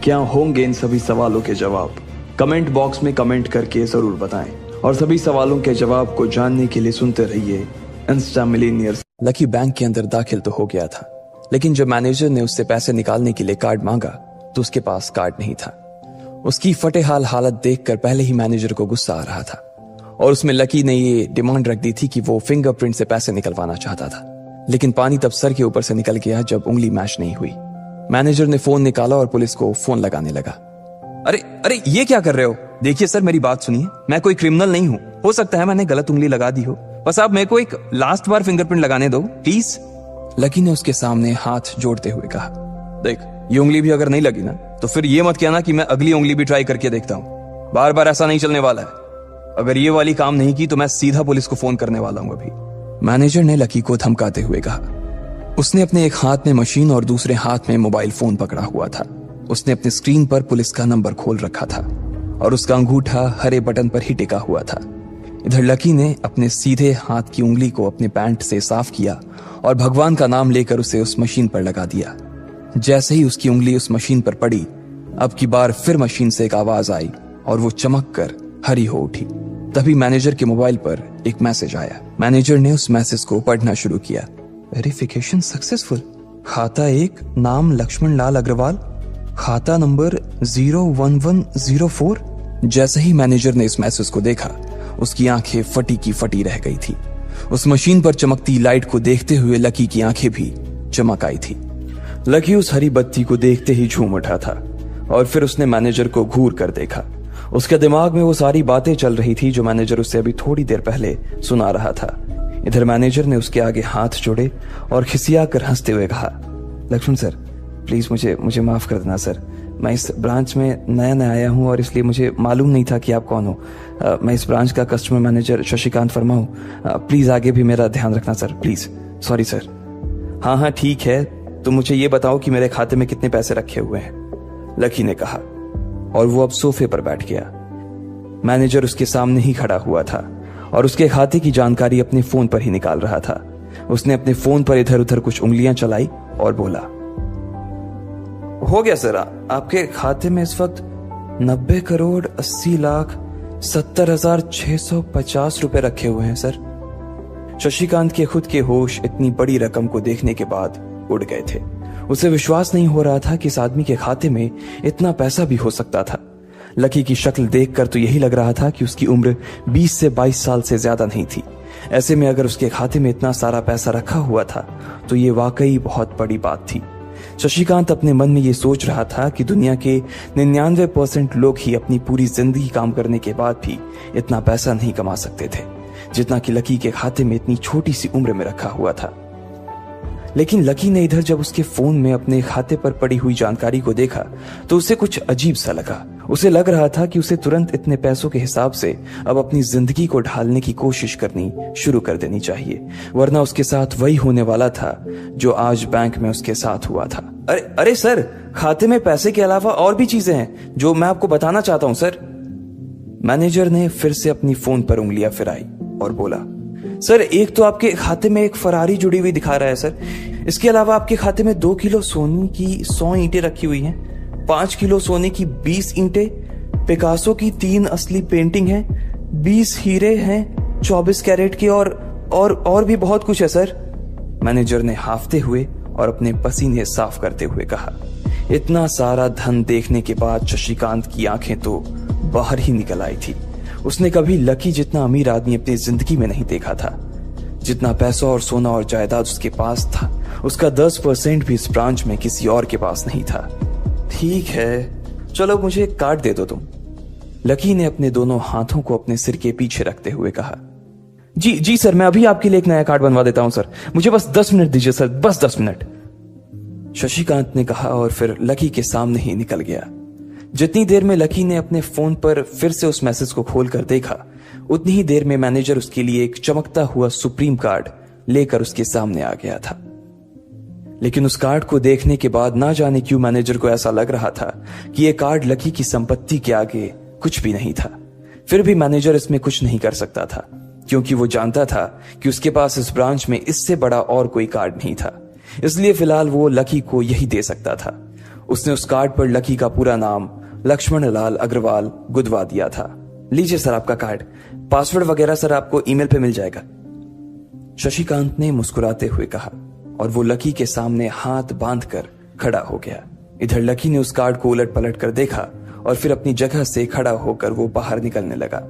क्या होंगे इन सभी सवालों के जवाब? कमेंट बॉक्स में कमेंट करके जरूर बताएं और सभी सवालों के जवाब को जानने के लिए सुनते रहिए इंस्टा मिलेनियर्स। लकी बैंक के अंदर दाखिल तो हो गया था, लेकिन जब मैनेजर ने उससे पैसे निकालने के लिए कार्ड मांगा तो उसके पास कार्ड नहीं था। उसकी फटेहाल हालत देखकर पहले ही मैनेजर को गुस्सा आ रहा था और उसमें लकी ने ये डिमांड रख दी थी कि वो फिंगरप्रिंट से पैसे निकलवाना चाहता था। लेकिन पानी तब सर के ऊपर से निकल गया जब उंगली मैच नहीं हुई। मैनेजर ने फोन निकाला और पुलिस को फोन लगाने लगा। अरे अरे ये क्या कर रहे हो? देखिए सर, मेरी बात सुनिए, मैं कोई क्रिमिनल नहीं हूं। हो सकता है मैंने गलत उंगली लगा दी हो, बस आप मेरे को एक लास्ट बार फिंगरप्रिंट लगाने दो प्लीज। लकी ने उसके सामने हाथ जोड़ते हुए कहा। देख, ये उंगली भी अगर नहीं लगी ना तो फिर ये मत कहना कि मैं अगली उंगली भी ट्राई करके देखता हूँ। बार बार ऐसा नहीं चलने वाला है। अगर ये वाली काम नहीं की तो मैं सीधा पुलिस को फोन करने वाला हूँ अभी, मैनेजर ने लकी को धमकाते हुए कहा। उसने अपने एक हाथ में मशीन और दूसरे हाथ में मोबाइल फोन पकड़ा हुआ था। उसने अपने स्क्रीन पर पुलिस का नंबर खोल रखा था और उसका अंगूठा हरे बटन पर ही टिका हुआ था। इधर लकी ने अपने सीधे हाथ की उंगली को अपने पैंट से साफ किया और भगवान का नाम लेकर उसे उस मशीन पर लगा दिया। जैसे ही उसकी उंगली उस मशीन पर पड़ी, अब की बार फिर मशीन से एक आवाज आई और वो चमक कर हरी हो उठी। तभी मैनेजर के मोबाइल पर एक मैसेज आया। मैनेजर ने उस मैसेज को पढ़ना शुरू किया। Verification successful. खाता 1, नाम लक्ष्मण लाल अग्रवाल, खाता नंबर 01104। जैसे ही मैनेजर ने इस मैसेज को देखा, उसकी आंखें फटी की फटी रह गई थी। उस मशीन पर चमकती लाइट को देखते हुए लकी की आंखें भी चमक आई थी। लकी उस हरी बत्ती को देखते ही झूम उठा था और फिर उसने मैनेजर को घूर कर देखा। उसके दिमाग में वो सारी बातें चल रही थी जो मैनेजर उससे अभी थोड़ी देर पहले सुना रहा था। इधर मैनेजर ने उसके आगे हाथ जोड़े और खिसिया कर हंसते हुए कहा, लक्ष्मण सर, प्लीज मुझे माफ कर देना सर। मैं इस ब्रांच में नया आया हूँ और इसलिए मुझे मालूम नहीं था कि आप कौन हो। मैं इस ब्रांच का कस्टमर मैनेजर शशिकांत वर्मा हूँ। प्लीज आगे भी मेरा ध्यान रखना सर, प्लीज। Sorry sir. हाँ ठीक है, तो मुझे ये बताओ कि मेरे खाते में कितने पैसे रखे हुए हैं, लकी ने कहा और वो अब सोफे पर बैठ गया। मैनेजर उसके सामने ही खड़ा हुआ था और उसके खाते की जानकारी अपने फोन पर ही निकाल रहा था। उसने अपने फोन पर इधर उधर कुछ उंगलियां चलाई और बोला, हो गया सर, आपके खाते में इस वक्त 90,80,70,650 रुपए रखे हुए हैं सर। शशिकांत के खुद के होश इतनी बड़ी रकम को देखने के बाद उड़ गए थे। उसे विश्वास नहीं हो रहा था कि इस आदमी के खाते में इतना पैसा भी हो सकता था। लकी की शक्ल देखकर तो यही लग रहा था कि उसकी उम्र 20 से 22 साल से ज्यादा नहीं थी। ऐसे में अगर उसके खाते में इतना सारा पैसा रखा हुआ था तो ये वाकई बहुत बड़ी बात थी। शशिकांत अपने मन में ये सोच रहा था कि दुनिया के 99% लोग ही अपनी पूरी जिंदगी काम करने के बाद भी इतना पैसा नहीं कमा सकते थे जितना कि लकी के खाते में इतनी छोटी सी उम्र में रखा हुआ था। लेकिन लकी ने इधर जब उसके फोन में अपने खाते पर पड़ी हुई जानकारी को देखा तो उसे कुछ अजीब सा लगा। उसे लग रहा था कि उसे तुरंत इतने पैसों के हिसाब से अब अपनी जिंदगी को ढालने की कोशिश करनी शुरू कर देनी चाहिए, वरना उसके साथ वही होने वाला था जो आज बैंक में उसके साथ हुआ था। अरे सर, खाते में पैसे के अलावा और भी चीजें हैं जो मैं आपको बताना चाहता हूं सर। मैनेजर ने फिर से अपनी फोन पर उंगलियां फिराई और बोला, सर एक तो आपके खाते में एक फरारी जुड़ी हुई दिखा रहा है सर। इसके अलावा आपके खाते में 2 किलो सोने की 100 ईंटें रखी हुई हैं, 5 किलो सोने की 20 ईंटें, पिकासो की 3 असली पेंटिंग है, 20 हीरे हैं 24 कैरेट के और भी बहुत कुछ है सर। मैनेजर ने हाफते हुए और अपने पसीने साफ करते हुए कहा। इतना सारा धन देखने के बाद शशिकांत की आंखें तो बाहर ही निकल आई थी। उसने कभी लकी जितना अमीर आदमी अपनी जिंदगी में नहीं देखा था। जितना पैसा और सोना और जायदाद उसके पास था, उसका 10% भी इस ब्रांच में किसी और के पास नहीं था। ठीक है, चलो मुझे एक कार्ड दे दो तुम, लकी ने अपने दोनों हाथों को अपने सिर के पीछे रखते हुए कहा। जी सर, मैं अभी आपके लिए एक नया कार्ड बनवा देता हूं सर, मुझे बस 10 मिनट दीजिए सर, बस 10 मिनट, शशिकांत ने कहा और फिर लकी के सामने ही निकल गया। जितनी देर में लकी ने अपने फोन पर फिर से उस मैसेज को खोलकर देखा, उतनी ही देर में मैनेजर उसके लिए एक चमकता हुआ सुप्रीम कार्ड लेकर उसके सामने आ गया था। लेकिन उस कार्ड को देखने के बाद ना जाने क्यों मैनेजर को ऐसा लग रहा था कि यह कार्ड लकी की संपत्ति के आगे कुछ भी नहीं था। फिर भी मैनेजर इसमें कुछ नहीं कर सकता था क्योंकि वो जानता था कि उसके पास इस ब्रांच में इससे बड़ा और कोई कार्ड नहीं था। इसलिए फिलहाल वो लकी को यही दे सकता था। उसने उस कार्ड पर लकी का पूरा नाम लक्ष्मण लाल अग्रवाल गुदवा दिया था। लीजिए सर आपका कार्ड, पासवर्ड वगैरह सर आपको ईमेल पे मिल जाएगा, शशिकांत ने मुस्कुराते हुए कहा और वो लकी के सामने हाथ बांधकर खड़ा हो गया। इधर लकी ने उस कार्ड को उलट पलट कर देखा और फिर अपनी जगह से खड़ा होकर वो बाहर निकलने लगा।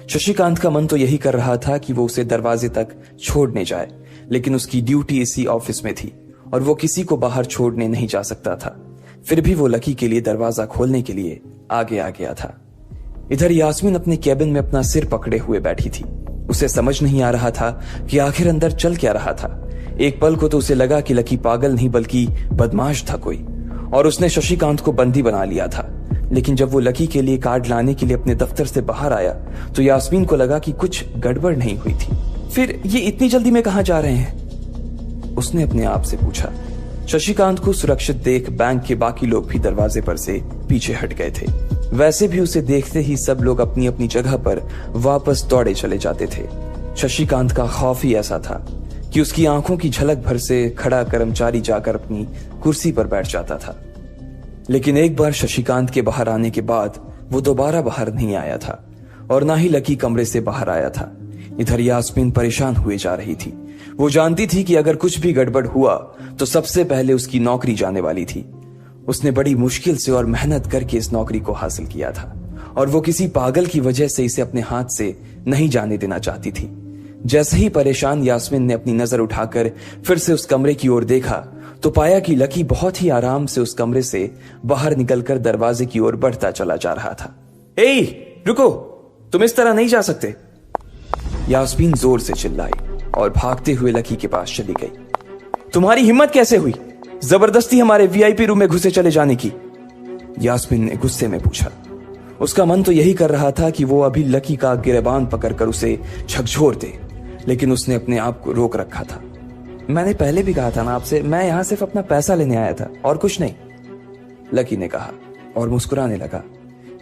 शशिकांत का मन तो यही कर रहा था कि वो उसे दरवाजे तक छोड़ने जाए, लेकिन उसकी ड्यूटी इसी ऑफिस में थी और वो किसी को बाहर छोड़ने नहीं जा सकता था। फिर भी वो लकी के लिए दरवाजा खोलने के लिए आगे आ गया था। इधर यास्मीन अपने कैबिन में अपना सिर पकड़े हुए बैठी थी। उसे समझ नहीं आ रहा था कि आखिर अंदर चल क्या रहा था। एक पल को तो उसे लगा कि लकी पागल नहीं बल्कि बदमाश था कोई, और उसने शशिकांत को बंदी बना लिया था। लेकिन जब वो लकी के लिए कार्ड लाने के लिए अपने दफ्तर से बाहर आया तो यास्मीन को लगा कि कुछ गड़बड़ नहीं हुई थी। फिर ये इतनी जल्दी में कहां जा रहे हैं, उसने अपने आप से पूछा। शशिकांत को सुरक्षित देख बैंक के बाकी लोग भी दरवाजे पर से पीछे हट गए थे। वैसे भी उसे देखते ही सब लोग अपनी अपनी जगह पर वापस दौड़े चले जाते थे। शशिकांत का खौफ ही ऐसा था कि उसकी आंखों की झलक भर से खड़ा कर्मचारी जाकर अपनी कुर्सी पर बैठ जाता था। लेकिन एक बार शशिकांत के बाहर आने के बाद वो दोबारा बाहर नहीं आया था और ना ही लकी कमरे से बाहर आया था। इधर यास्मीन परेशान हुए जा रही थी। वो जानती थी कि अगर कुछ भी गड़बड़ हुआ तो सबसे पहले उसकी नौकरी जाने वाली थी। उसने बड़ी मुश्किल से और मेहनत करके इस नौकरी को हासिल किया था और वो किसी पागल की वजह से इसे अपने हाथ से नहीं जाने देना चाहती थी। जैसे ही परेशान यास्मीन ने अपनी नजर उठाकर फिर से उस कमरे की ओर देखा तो पाया कि लकी बहुत ही आराम से उस कमरे से बाहर निकलकर दरवाजे की ओर बढ़ता चला जा रहा था। ए, रुको, तुम इस तरह नहीं जा सकते। यास्मीन जोर से चिल्लाई और भागते हुए लकी के पास चली गई। तुम्हारी हिम्मत कैसे हुई जबरदस्ती हमारे वीआईपी रूम में घुसे चले जाने की? यास्मीन ने गुस्से में पूछा। उसका मन तो यही कर रहा था कि वो अभी लकी का गिरबान पकड़कर उसे झकझोर दे, लेकिन उसने अपने आप को रोक रखा था। मैंने पहले भी कहा था ना आपसे, मैं यहां सिर्फ अपना पैसा लेने आया था और कुछ नहीं, लकी ने कहा और मुस्कुराने लगा।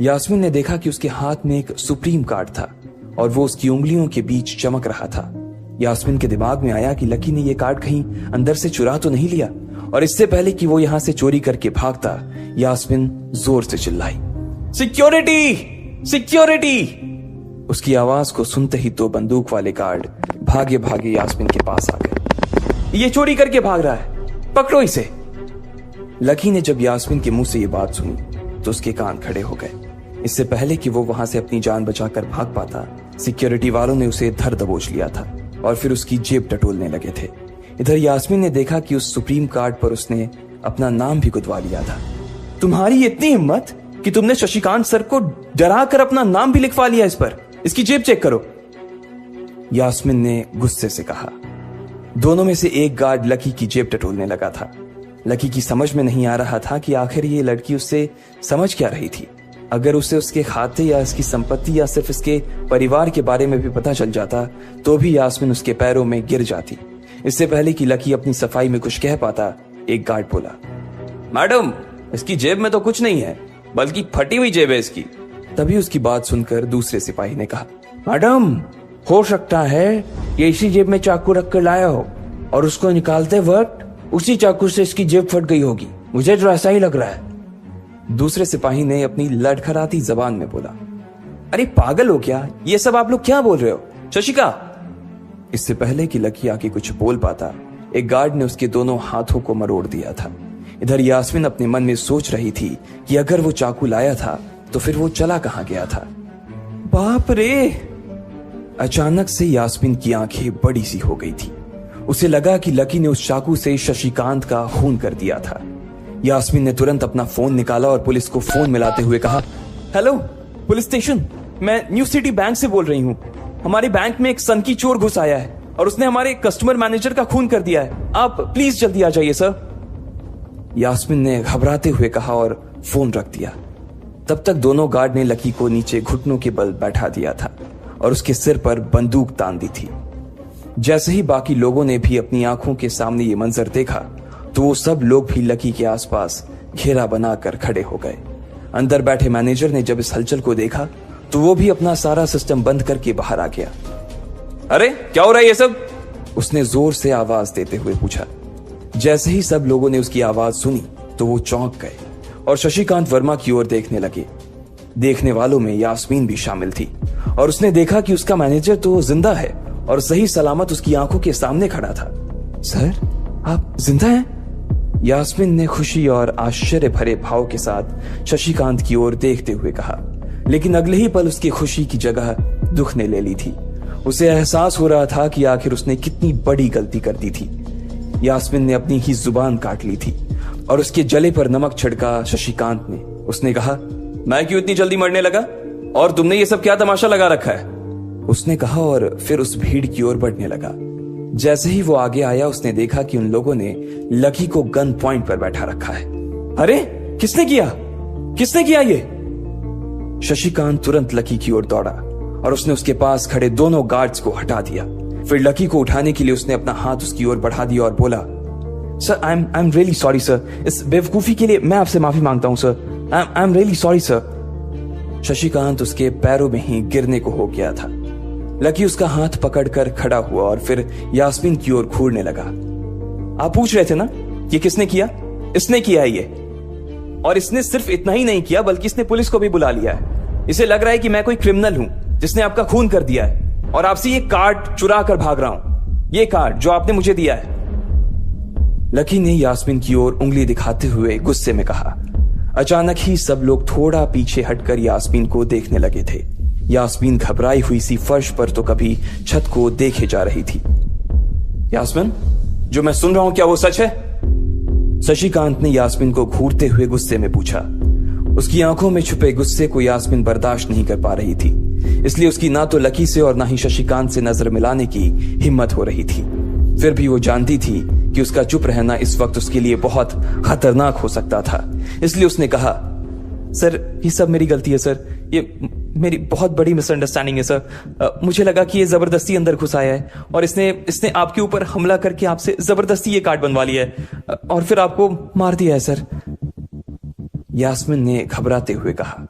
यास्मीन ने देखा कि उसके हाथ में एक सुप्रीम कार्ड था और वो उसकी उंगलियों के बीच चमक रहा था। यास्मीन के दिमाग में आया कि लकी ने यह कार्ड कहीं अंदर से चुरा तो नहीं लिया, और इससे पहले कि वो यहां से चोरी करके भागता, यास्मीन जोर से चिल्लाई, सिक्योरिटी, सिक्योरिटी। उसकी आवाज को सुनते ही तो बंदूक वाले गार्ड भागे भागे यास्मीन के पास आ गए। ये चोरी करके भाग रहा है, पकड़ो इसे। लकी ने जब यास्मीन के मुंह से ये बात सुनी तो उसके कान खड़े हो गए। इससे पहले कि वो वहां से अपनी जान बचाकर भाग पाता, सिक्योरिटी वालों ने उसे धर दबोच लिया था और फिर उसकी जेब टटोलने लगे थे। इधर यास्मीन ने देखा कि उस सुप्रीम कार्ड पर उसने अपना नाम भी गुदवा लिया था। तुम्हारी इतनी हिम्मत कि तुमने शशिकांत सर को डरा कर अपना नाम भी लिखवा लिया इस पर। इसकी जेब चेक करो, यास्मीन ने गुस्से से कहा। दोनों में से एक गार्ड लकी की जेब टटोलने लगा था। लकी की समझ में नहीं आ रहा था कि आखिर ये लड़की उससे समझ क्या रही थी। अगर उसे उसके खाते या इसकी संपत्ति या सिर्फ इसके परिवार के बारे में भी पता चल जाता तो भी यास्मीन उसके पैरों में गिर जाती। इससे पहले कि लकी अपनी सफाई में कुछ कह पाता, एक गार्ड बोला, मैडम, इसकी जेब में तो कुछ नहीं है, बल्कि फटी हुई जेब है इसकी। तभी उसकी बात सुनकर दूसरे सिपाही ने कहा, मैडम, हो सकता है ये इसी जेब में चाकू रख कर लाया हो और उसको निकालते वक्त उसी चाकू से इसकी जेब फट गई होगी। मुझे तो ऐसा ही लग रहा है। दूसरे सिपाही ने अपनी लड़खड़ाती जबान में बोला, अरे पागल हो क्या? ये सब आप लोग क्या बोल रहे हो? शशिका। इससे पहले कि लकी आके कुछ बोल पाता, एक गार्ड ने उसके दोनों हाथों को मरोड़ दिया था। इधर यास्मीन अपने मन में सोच रही थी कि अगर वो चाकू लाया था तो फिर वो चला कहां गया था। बाप रे! अचानक से यास्मीन की आंखें बड़ी सी हो गई थी। उसे लगा कि लकी ने उस चाकू से शशिकांत का खून कर दिया था। यास्मीन ने तुरंत अपना फोन निकाला और पुलिस को फोन मिलाते हुए कहा, हेलो पुलिस स्टेशन, मैं न्यू सिटी बैंक से बोल रही हूँ। हमारे बैंक में एक सनकी चोर घुस आया है और उसने हमारे कस्टमर मैनेजर का खून कर दिया है। आप प्लीज जल्दी आ जाइए सर। यास्मीन ने घबराते हुए कहा और फोन रख दिया। तब तक दोनों गार्ड ने लकी को नीचे घुटनों के बल बैठा दिया था और उसके सिर पर बंदूक तान दी थी। जैसे ही बाकी लोगों ने भी अपनी आंखों के सामने ये मंजर देखा तो वो सब लोग भी लकी के आसपास घेरा बनाकर खड़े हो गए। अंदर बैठे मैनेजर ने जब इस हलचल को देखा तो वो भी अपना सारा सिस्टम बंद करके बाहर आ गया। अरे क्या हो रहा है ये सब? उसने जोर से आवाज देते हुए पूछा। जैसे ही सब लोगों ने उसकी आवाज सुनी तो वो चौंक गए और शशिकांत वर्मा की ओर देखने लगे। देखने वालों में यास्मीन भी शामिल थी और उसने देखा कि उसका मैनेजर तो जिंदा है और सही सलामत उसकी आंखों के सामने खड़ा था। सर, आप जिंदा हैं? यास्मीन ने खुशी और आश्चर्य भरे भाव के साथ शशिकांत की ओर देखते हुए कहा, लेकिन अगले ही पल उसकी खुशी की जगह दुख ने ले ली थी। उसे एहसास हो रहा था कि आखिर उसने कितनी बड़ी गलती कर दी थी। यास्मीन ने अपनी ही जुबान काट ली थी और उसके जले पर नमक छिड़का शशिकांत ने। उसने कहा, मैं क्यों इतनी जल्दी मरने लगा और तुमने ये सब क्या तमाशा लगा रखा है? उसने कहा और फिर उस भीड़ की ओर बढ़ने लगा। जैसे ही वो आगे आया उसने देखा कि उन लोगों ने लकी को गन पॉइंट पर बैठा रखा है। अरे किसने किया? किसने किया ये? शशिकांत तुरंत लकी की ओर दौड़ा और उसने उसके पास खड़े दोनों गार्ड्स को हटा दिया। फिर लकी को उठाने के लिए उसने अपना हाथ उसकी ओर बढ़ा दिया और बोला, sir, I am really sorry sir. इस बेवकूफी के लिए मैं आपसे माफी मांगता हूं sir. I am really sorry sir. Shashikant उसके पैरों में ही गिरने को हो गया था। लकी उसका हाथ पकड़कर खड़ा हुआ और फिर यास्मीन की ओर घूरने लगा। आप पूछ रहे थे ना ये किसने किया? इसने किया है ये। और इसने सिर्फ इतना ही नहीं किया बल्कि इसने पुलिस को भी बुला लिया है। इसे लग रहा है कि मैं कोई क्रिमिनल हूं जिसने आपका खून कर दिया है और आपसे ये कार्ड चुरा कर भाग रहा हूं, ये कार्ड जो आपने मुझे दिया है। लकी ने यास्मीन की ओर उंगली दिखाते हुए गुस्से में कहा। अचानक ही सब लोग थोड़ा पीछे हटकर यास्मीन को देखने लगे थे। यास्मीन घबराई हुई सी फर्श पर तो कभी छत को देखे जा रही थी। यास्मीन, जो मैं सुन रहा हूं क्या वो सच है? शशिकांत ने यास्मीन को घूरते हुए गुस्से में पूछा। उसकी आंखों में छुपे गुस्से को यास्मीन बर्दाश्त नहीं कर पा रही थी, इसलिए उसकी ना तो लकी से और ना ही शशिकांत से नजर मिलाने की हिम्मत हो रही थी। फिर भी वो जानती थी कि उसका चुप रहना इस वक्त उसके लिए बहुत खतरनाक हो सकता था, इसलिए उसने कहा, सर ये सब मेरी गलती है सर, ये मेरी बहुत बड़ी मिसअंडरस्टैंडिंग है सर। मुझे लगा कि ये जबरदस्ती अंदर घुस आया है और इसने आपके ऊपर हमला करके आपसे जबरदस्ती ये कार्ड बनवा लिया है और फिर आपको मार दिया है सर। यास्मीन ने घबराते हुए कहा।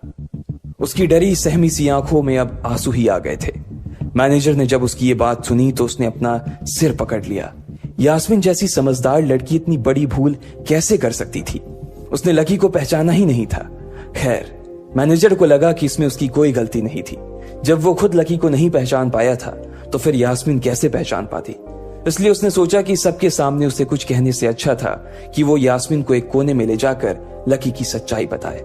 उसकी डरी सहमी सी आंखों में अब आंसू ही आ गए थे। मैनेजर ने जब उसकी ये बात सुनी तो उसने अपना सिर पकड़ लिया। यास्मीन जैसी समझदार लड़की इतनी बड़ी भूल कैसे कर सकती थी? उसने लकी को पहचाना ही नहीं था। खैर, मैनेजर को लगा कि इसमें उसकी कोई गलती नहीं थी। जब वो खुद लकी को नहीं पहचान पाया था तो फिर यास्मीन कैसे पहचान पाती? इसलिए उसने सोचा कि सबके सामने उसे कुछ कहने से अच्छा था कि वो यास्मीन को एक कोने में ले जाकर लकी की सच्चाई बताए।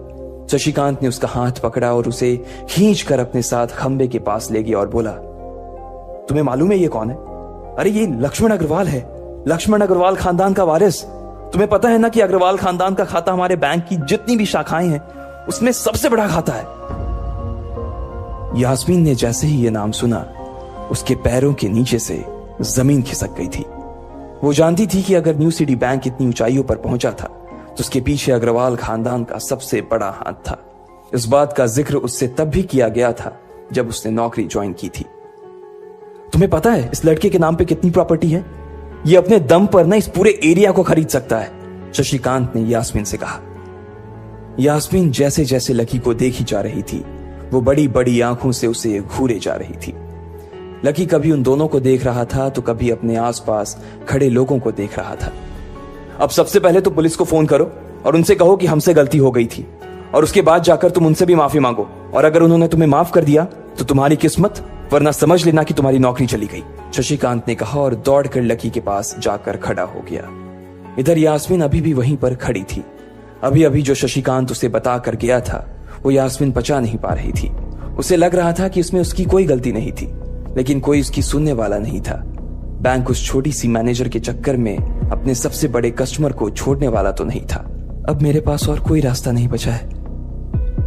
शशिकांत ने उसका हाथ पकड़ा और उसे खींच कर अपने साथ खंबे के पास ले गया और बोला, तुम्हें मालूम है ये कौन है? अरे ये लक्ष्मण अग्रवाल है, लक्ष्मण अग्रवाल खानदान का वारिस। तुम्हें पता है ना कि अग्रवाल खानदान का खाता हमारे बैंक की जितनी भी शाखाएं हैं उसमें सबसे बड़ा खाता है। यास्मीन ने जैसे ही ये नाम सुना उसके पैरों के नीचे से जमीन खिसक गई थी। वो जानती थी कि अगर न्यू सिटी बैंक इतनी ऊंचाइयों पर पहुंचा था तो उसके पीछे अग्रवाल खानदान का सबसे बड़ा हाथ था। इस बात का जिक्र उससे तब भी किया गया था जब उसने नौकरी ज्वाइन की थी। तुम्हें पता है इस लड़के के नाम पे कितनी प्रॉपर्टी है? ये अपने दम पर ना इस पूरे एरिया को खरीद सकता है, शशिकांत ने यास्मीन से कहा। यास्मीन जैसे जैसे लकी को देखी जा रही थी वो बड़ी बड़ी आंखों से उसे घूरे जा रही थी। लकी कभी उन दोनों को देख रहा था तो कभी अपने आसपास खड़े लोगों को देख रहा था। अब सबसे पहले तो पुलिस को फोन करो और उनसे कहो कि हमसे गलती हो गई थी, और उसके बाद जाकर तुम उनसे भी माफी मांगो, और अगर उन्होंने तुम्हें माफ कर दिया तो तुम्हारी किस्मत, वरना समझ लेना कि तुम्हारी नौकरी चली गई, शशिकांत ने कहा और दौड़कर लकी के पास जाकर खड़ा हो गया। इधर यास्मीन अभी भी वहीं पर खड़ी थी। अभी अभी जो शशिकांत उसे बता कर गया था वो यास्मीन पचा नहीं पा रही थी। उसे लग रहा था कि इसमें उसकी कोई गलती नहीं थी, लेकिन कोई उसकी सुनने वाला नहीं था। बैंक उस छोटी सी मैनेजर के चक्कर में अपने सबसे बड़े कस्टमर को छोड़ने वाला तो नहीं था। अब मेरे पास और कोई रास्ता नहीं बचा है,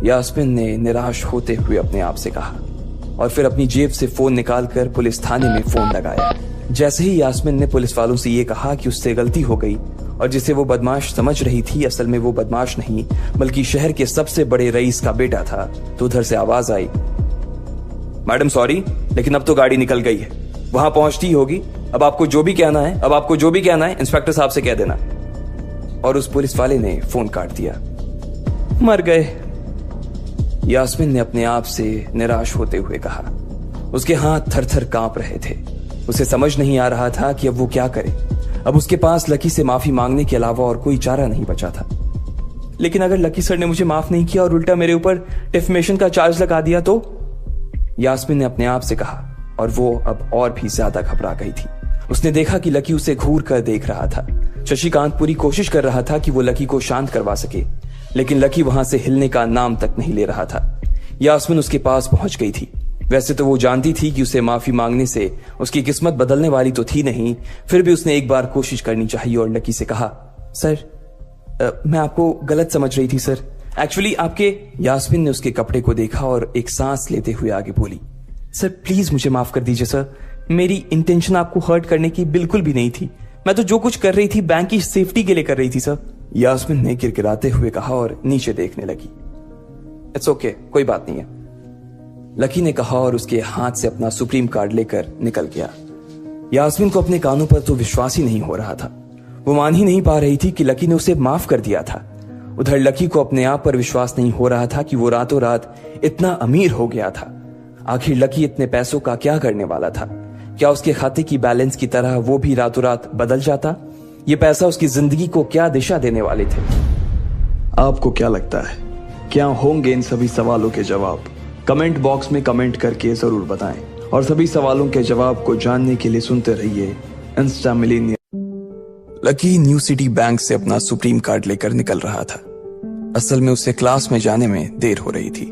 यास्मीन ने निराश होते हुए अपने आप से कहा, और फिर अपनी जेब से फोन निकालकर पुलिस थाने में फोन लगाया। जैसे ही यास्मीन ने पुलिस वालों से ये कहा कि उससे गलती हो गई और जिसे वो बदमाश समझ रही थी असल में वो बदमाश नहीं बल्कि शहर के सबसे बड़े रईस का बेटा था, तो उधर से आवाज आई, मैडम सॉरी, लेकिन अब तो गाड़ी निकल गई है, वहां पहुंचती होगी। अब आपको जो भी कहना है इंस्पेक्टर साहब से कह देना। और उस पुलिस वाले ने फोन काट दिया। मर गए, यास्मीन ने अपने आप से निराश होते हुए कहा। उसके हाथ थर थर कांप रहे थे। उसे समझ नहीं आ रहा था कि अब वो क्या करे। अब उसके पास लकी से माफी मांगने के अलावा और कोई चारा नहीं बचा था। लेकिन अगर लकी सर ने मुझे माफ नहीं किया और उल्टा मेरे ऊपर डिफेमेशन का चार्ज लगा दिया तो, यास्मीन ने अपने आप से कहा, और वो अब और भी ज्यादा घबरा गई थी। उसने देखा कि लकी उसे घूर कर देख रहा था। शशिकांत पूरी कोशिश कर रहा था कि वो लकी को शांत करवा सके, लेकिन लकी वहां से हिलने का नाम तक नहीं ले रहा था। यास्मीन उसके पास पहुंच गई थी। वैसे तो वो जानती थी कि उसे माफी मांगने से उसकी किस्मत बदलने वाली तो थी नहीं, फिर भी उसने एक बार कोशिश करनी चाहिए और लकी से कहा, सर मैं आपको गलत समझ रही थी सर, एक्चुअली आपके। यास्मीन ने उसके कपड़े को देखा और एक सांस लेते हुए आगे बोली, सर प्लीज मुझे माफ कर दीजिए सर, मेरी इंटेंशन आपको हर्ट करने की बिल्कुल भी नहीं थी। मैं तो जो कुछ कर रही थी बैंक की सेफ्टी के लिए कर रही थी सर। यास्मीन ने गिड़गिड़ाते हुए कहा और नीचे देखने लगी। इट्स ओके, कोई बात नहीं है, लकी ने कहा और उसके हाथ से अपना सुप्रीम कार्ड लेकर निकल गया। यास्मीन को अपने कानों पर तो विश्वास ही नहीं हो रहा था। वो मान ही नहीं पा रही थी कि लकी ने उसे माफ कर दिया था। उधर लकी को अपने आप पर विश्वास नहीं हो रहा था कि वो रातों रात इतना अमीर हो गया था। आखिर लकी इतने पैसों का क्या करने वाला था? क्या उसके खाते की बैलेंस की तरह वो भी रातों रात बदल जाता? ये पैसा उसकी जिंदगी को क्या दिशा देने वाले थे? आपको क्या लगता है, क्या होंगे इन सभी सवालों के जवाब? कमेंट बॉक्स में कमेंट करके जरूर बताएं और सभी सवालों के जवाब को जानने के लिए सुनते रहिए Insta millennium. Lucky new city bank से अपना सुप्रीम कार्ड लेकर निकल रहा था। असल में उसे क्लास में जाने में देर हो रही थी,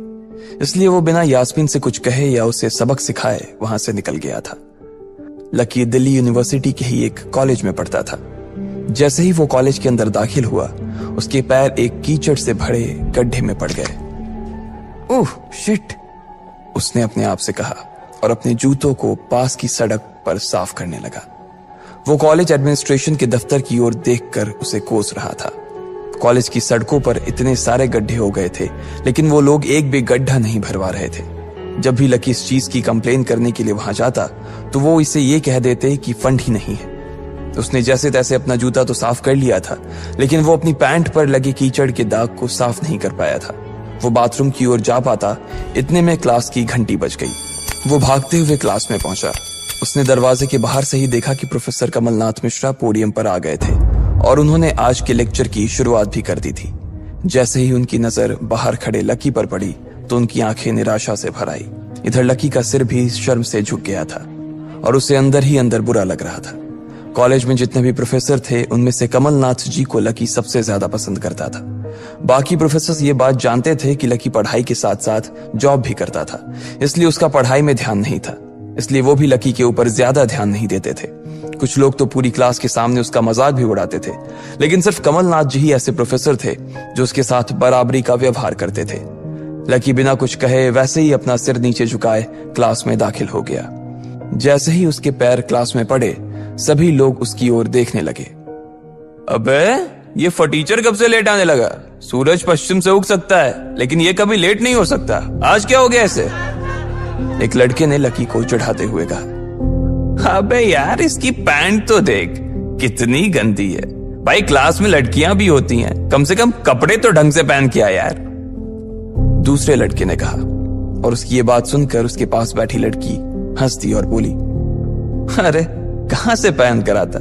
इसलिए वो बिना यास्मीन से कुछ कहे या उसे सबक सिखाए वहां से निकल गया था। लकी दिल्ली यूनिवर्सिटी के ही एक कॉलेज में पढ़ता था। जैसे ही वो कॉलेज के अंदर दाखिल हुआ, उसके पैर एक कीचड़ से भरे गड्ढे में पड़ गए। ओह शिट, उसने अपने आप से कहा और अपने जूतों को पास की सड़क पर साफ करने लगा। वो कॉलेज एडमिनिस्ट्रेशन के दफ्तर की ओर देखकर उसे कोस रहा था। कॉलेज की सड़कों पर इतने सारे गड्ढे हो गए थे, लेकिन वो लोग एक भी गड्ढा नहीं भरवा रहे थे। जब भी लकी इस चीज की कंप्लेन करने के लिए वहां जाता, तो वो इसे ये कह देते कि फंड ही नहीं है। उसने जैसे तैसे अपना जूता तो साफ कर लिया था, लेकिन वो अपनी पैंट पर लगे कीचड़ के दाग को साफ नहीं कर पाया था। वो बाथरूम की ओर जा पाता, इतने में क्लास की घंटी बज गई। वो भागते हुए क्लास में पहुंचा। उसने दरवाजे के बाहर से ही देखा कि प्रोफेसर कमलनाथ मिश्रा पोडियम पर आ गए थे और उन्होंने आज के लेक्चर की शुरुआत भी कर दी थी। जैसे ही उनकी नजर बाहर खड़े लकी पर पड़ी, तो उनकी आंखें निराशा से भर आई। इधर लकी का सिर भी शर्म से झुक गया था और उसे अंदर ही अंदर बुरा लग रहा था। कॉलेज में जितने भी प्रोफेसर थे, उनमें से कमलनाथ जी को लकी सबसे ज्यादा पसंद करता था। बाकी प्रोफेसर ये बात जानते थे कि लकी पढ़ाई के साथ साथ जॉब भी करता था, इसलिए उसका पढ़ाई में ध्यान नहीं था। इसलिए वो भी लकी के ऊपर ज्यादा ध्यान नहीं देते थे। कुछ लोग तो पूरी क्लास के सामने उसका मजाक भी उड़ाते थे, लेकिन सिर्फ कमलनाथ जी ही ऐसे प्रोफेसर थे जो उसके साथ बराबरी का व्यवहार करते थे। लकी बिना कुछ कहे वैसे ही अपना सिर नीचे झुकाए क्लास में दाखिल हो गया। जैसे ही उसके पैर क्लास में पड़े, सभी लोग उसकी ओर देखने लगे। अबे ये फटीचर कब से लेट आने लगा? सूरज पश्चिम से उग सकता है, लेकिन ये कभी लेट नहीं हो सकता। आज क्या हो गया इसे? एक लड़के ने लकी को चिढ़ाते हुए कहा। अबे यार, इसकी पैंट तो देख, कितनी गंदी है। भाई क्लास में लड़कियां भी होती हैं, कम से कम कपड़े तो ढंग से पहन के आ यार। दूसरे लड़के ने कहा और उसकी ये बात सुनकर उसके पास बैठी लड़की हंस दी और बोली, अरे कहां से पहन कर आता?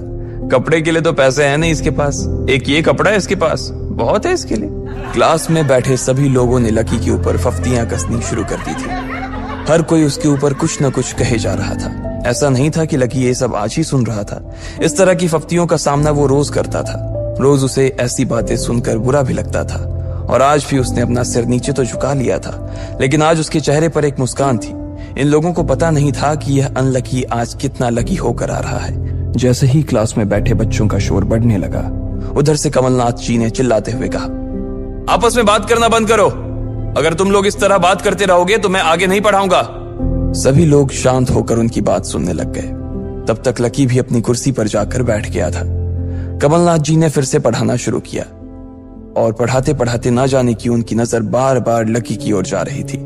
कपड़े के लिए तो पैसे हैं नहीं इसके पास। एक ये कपड़ा है इसके पास, बहुत है इसके लिए। क्लास में बैठे सभी लोगों ने लकी के ऊपर फफ्तियां कसनी शुरू कर दी थी। हर कोई उसके ऊपर कुछ न कुछ कहे जा रहा था। ऐसा नहीं था कि लकी ये सब आज ही सुन रहा था। इस तरह की फफ्तियों का सामना वो रोज करता था। रोज उसे ऐसी बातें सुनकर बुरा भी लगता था और आज भी उसने अपना सिर नीचे तो झुका लिया था, लेकिन आज उसके चेहरे पर एक मुस्कान थी। इन लोगों को पता नहीं था कि यह अनलकी आज कितना लकी होकर आ रहा है। जैसे ही क्लास में बैठे बच्चों का शोर बढ़ने लगा, उधर से कमलनाथ जी ने चिल्लाते हुए कहा, आपस में बात करना बंद करो। अगर तुम लोग इस तरह बात करते रहोगे तो मैं आगे नहीं पढ़ाऊंगा। सभी लोग शांत होकर उनकी बात सुनने लग गए। तब तक लकी भी अपनी कुर्सी पर जाकर बैठ गया था। कमलनाथ जी ने फिर से पढ़ाना शुरू किया और पढ़ाते पढ़ाते ना जाने क्यों उनकी नजर बार बार लकी की ओर जा रही थी।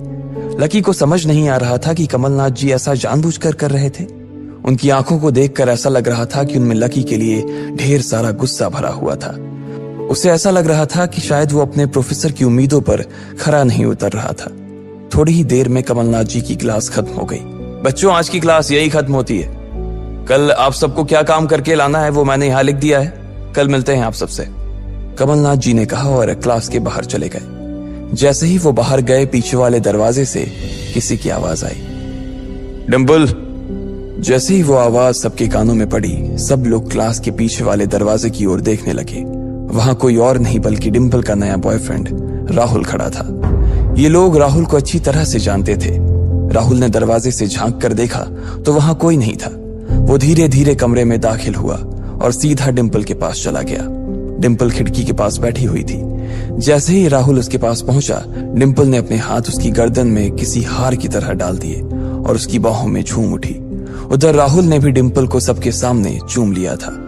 लकी को समझ नहीं आ रहा था कि कमलनाथ जी ऐसा जानबूझकर कर रहे थे। उनकी आंखों को देखकर ऐसा लग रहा था कि उनमें लकी के लिए ढेर सारा गुस्सा भरा हुआ था। उसे ऐसा लग रहा था कि शायद वो अपने प्रोफेसर की उम्मीदों पर खरा नहीं उतर रहा था। थोड़ी ही देर में कमलनाथ जी की क्लास खत्म हो गई। बच्चों, आज की क्लास यही खत्म होती है। कल आप सबको क्या काम करके लाना है वो मैंने यहाँ लिख दिया है। कल मिलते हैं आप सबसे, कमलनाथ जी ने कहा और क्लास के बाहर चले गए। जैसे ही वो बाहर गए, पीछे वाले दरवाजे से किसी की आवाज आई, डिंपल। जैसे ही वो आवाज सबके कानों में पड़ी, सब लोग क्लास के पीछे वाले दरवाजे की ओर देखने लगे। वहां कोई और नहीं बल्कि डिंपल का नया बॉयफ्रेंड राहुल खड़ा था। ये लोग राहुल को अच्छी तरह से जानते थे। राहुल ने दरवाजे से झांक कर देखा तो वहां कोई नहीं था। वो धीरे धीरे कमरे में दाखिल हुआ और सीधा डिंपल के पास चला गया। डिंपल खिड़की के पास बैठी हुई थी। जैसे ही राहुल उसके पास पहुंचा, डिंपल ने अपने हाथ उसकी गर्दन में किसी हार की तरह डाल दिए और उसकी बाहों में झूम उठी। उधर राहुल ने भी डिंपल को सबके सामने चूम लिया था।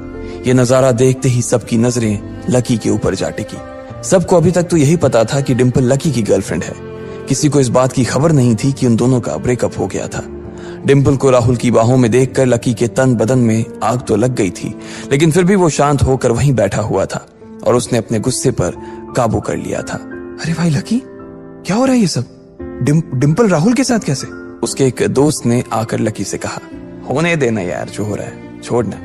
ये नजारा देखते ही सबकी नजरें लकी के ऊपर जा टिकी। सबको अभी तक तो यही पता था कि डिंपल लकी की गर्लफ्रेंड है। किसी को इस बात की खबर नहीं थी कि उन दोनों का ब्रेकअप हो गया था। डिंपल को राहुल की बाहों में देखकर लकी के तन बदन में आग तो लग गई थी, लेकिन फिर भी वो शांत होकर वहीं बैठा हुआ था और उसने अपने गुस्से पर काबू कर लिया था। अरे भाई लकी, क्या हो रहा है ये सब? डिंपल राहुल के साथ कैसे? उसके एक दोस्त ने आकर लकी से कहा, होने देना यार, जो हो रहा है छोड़ना।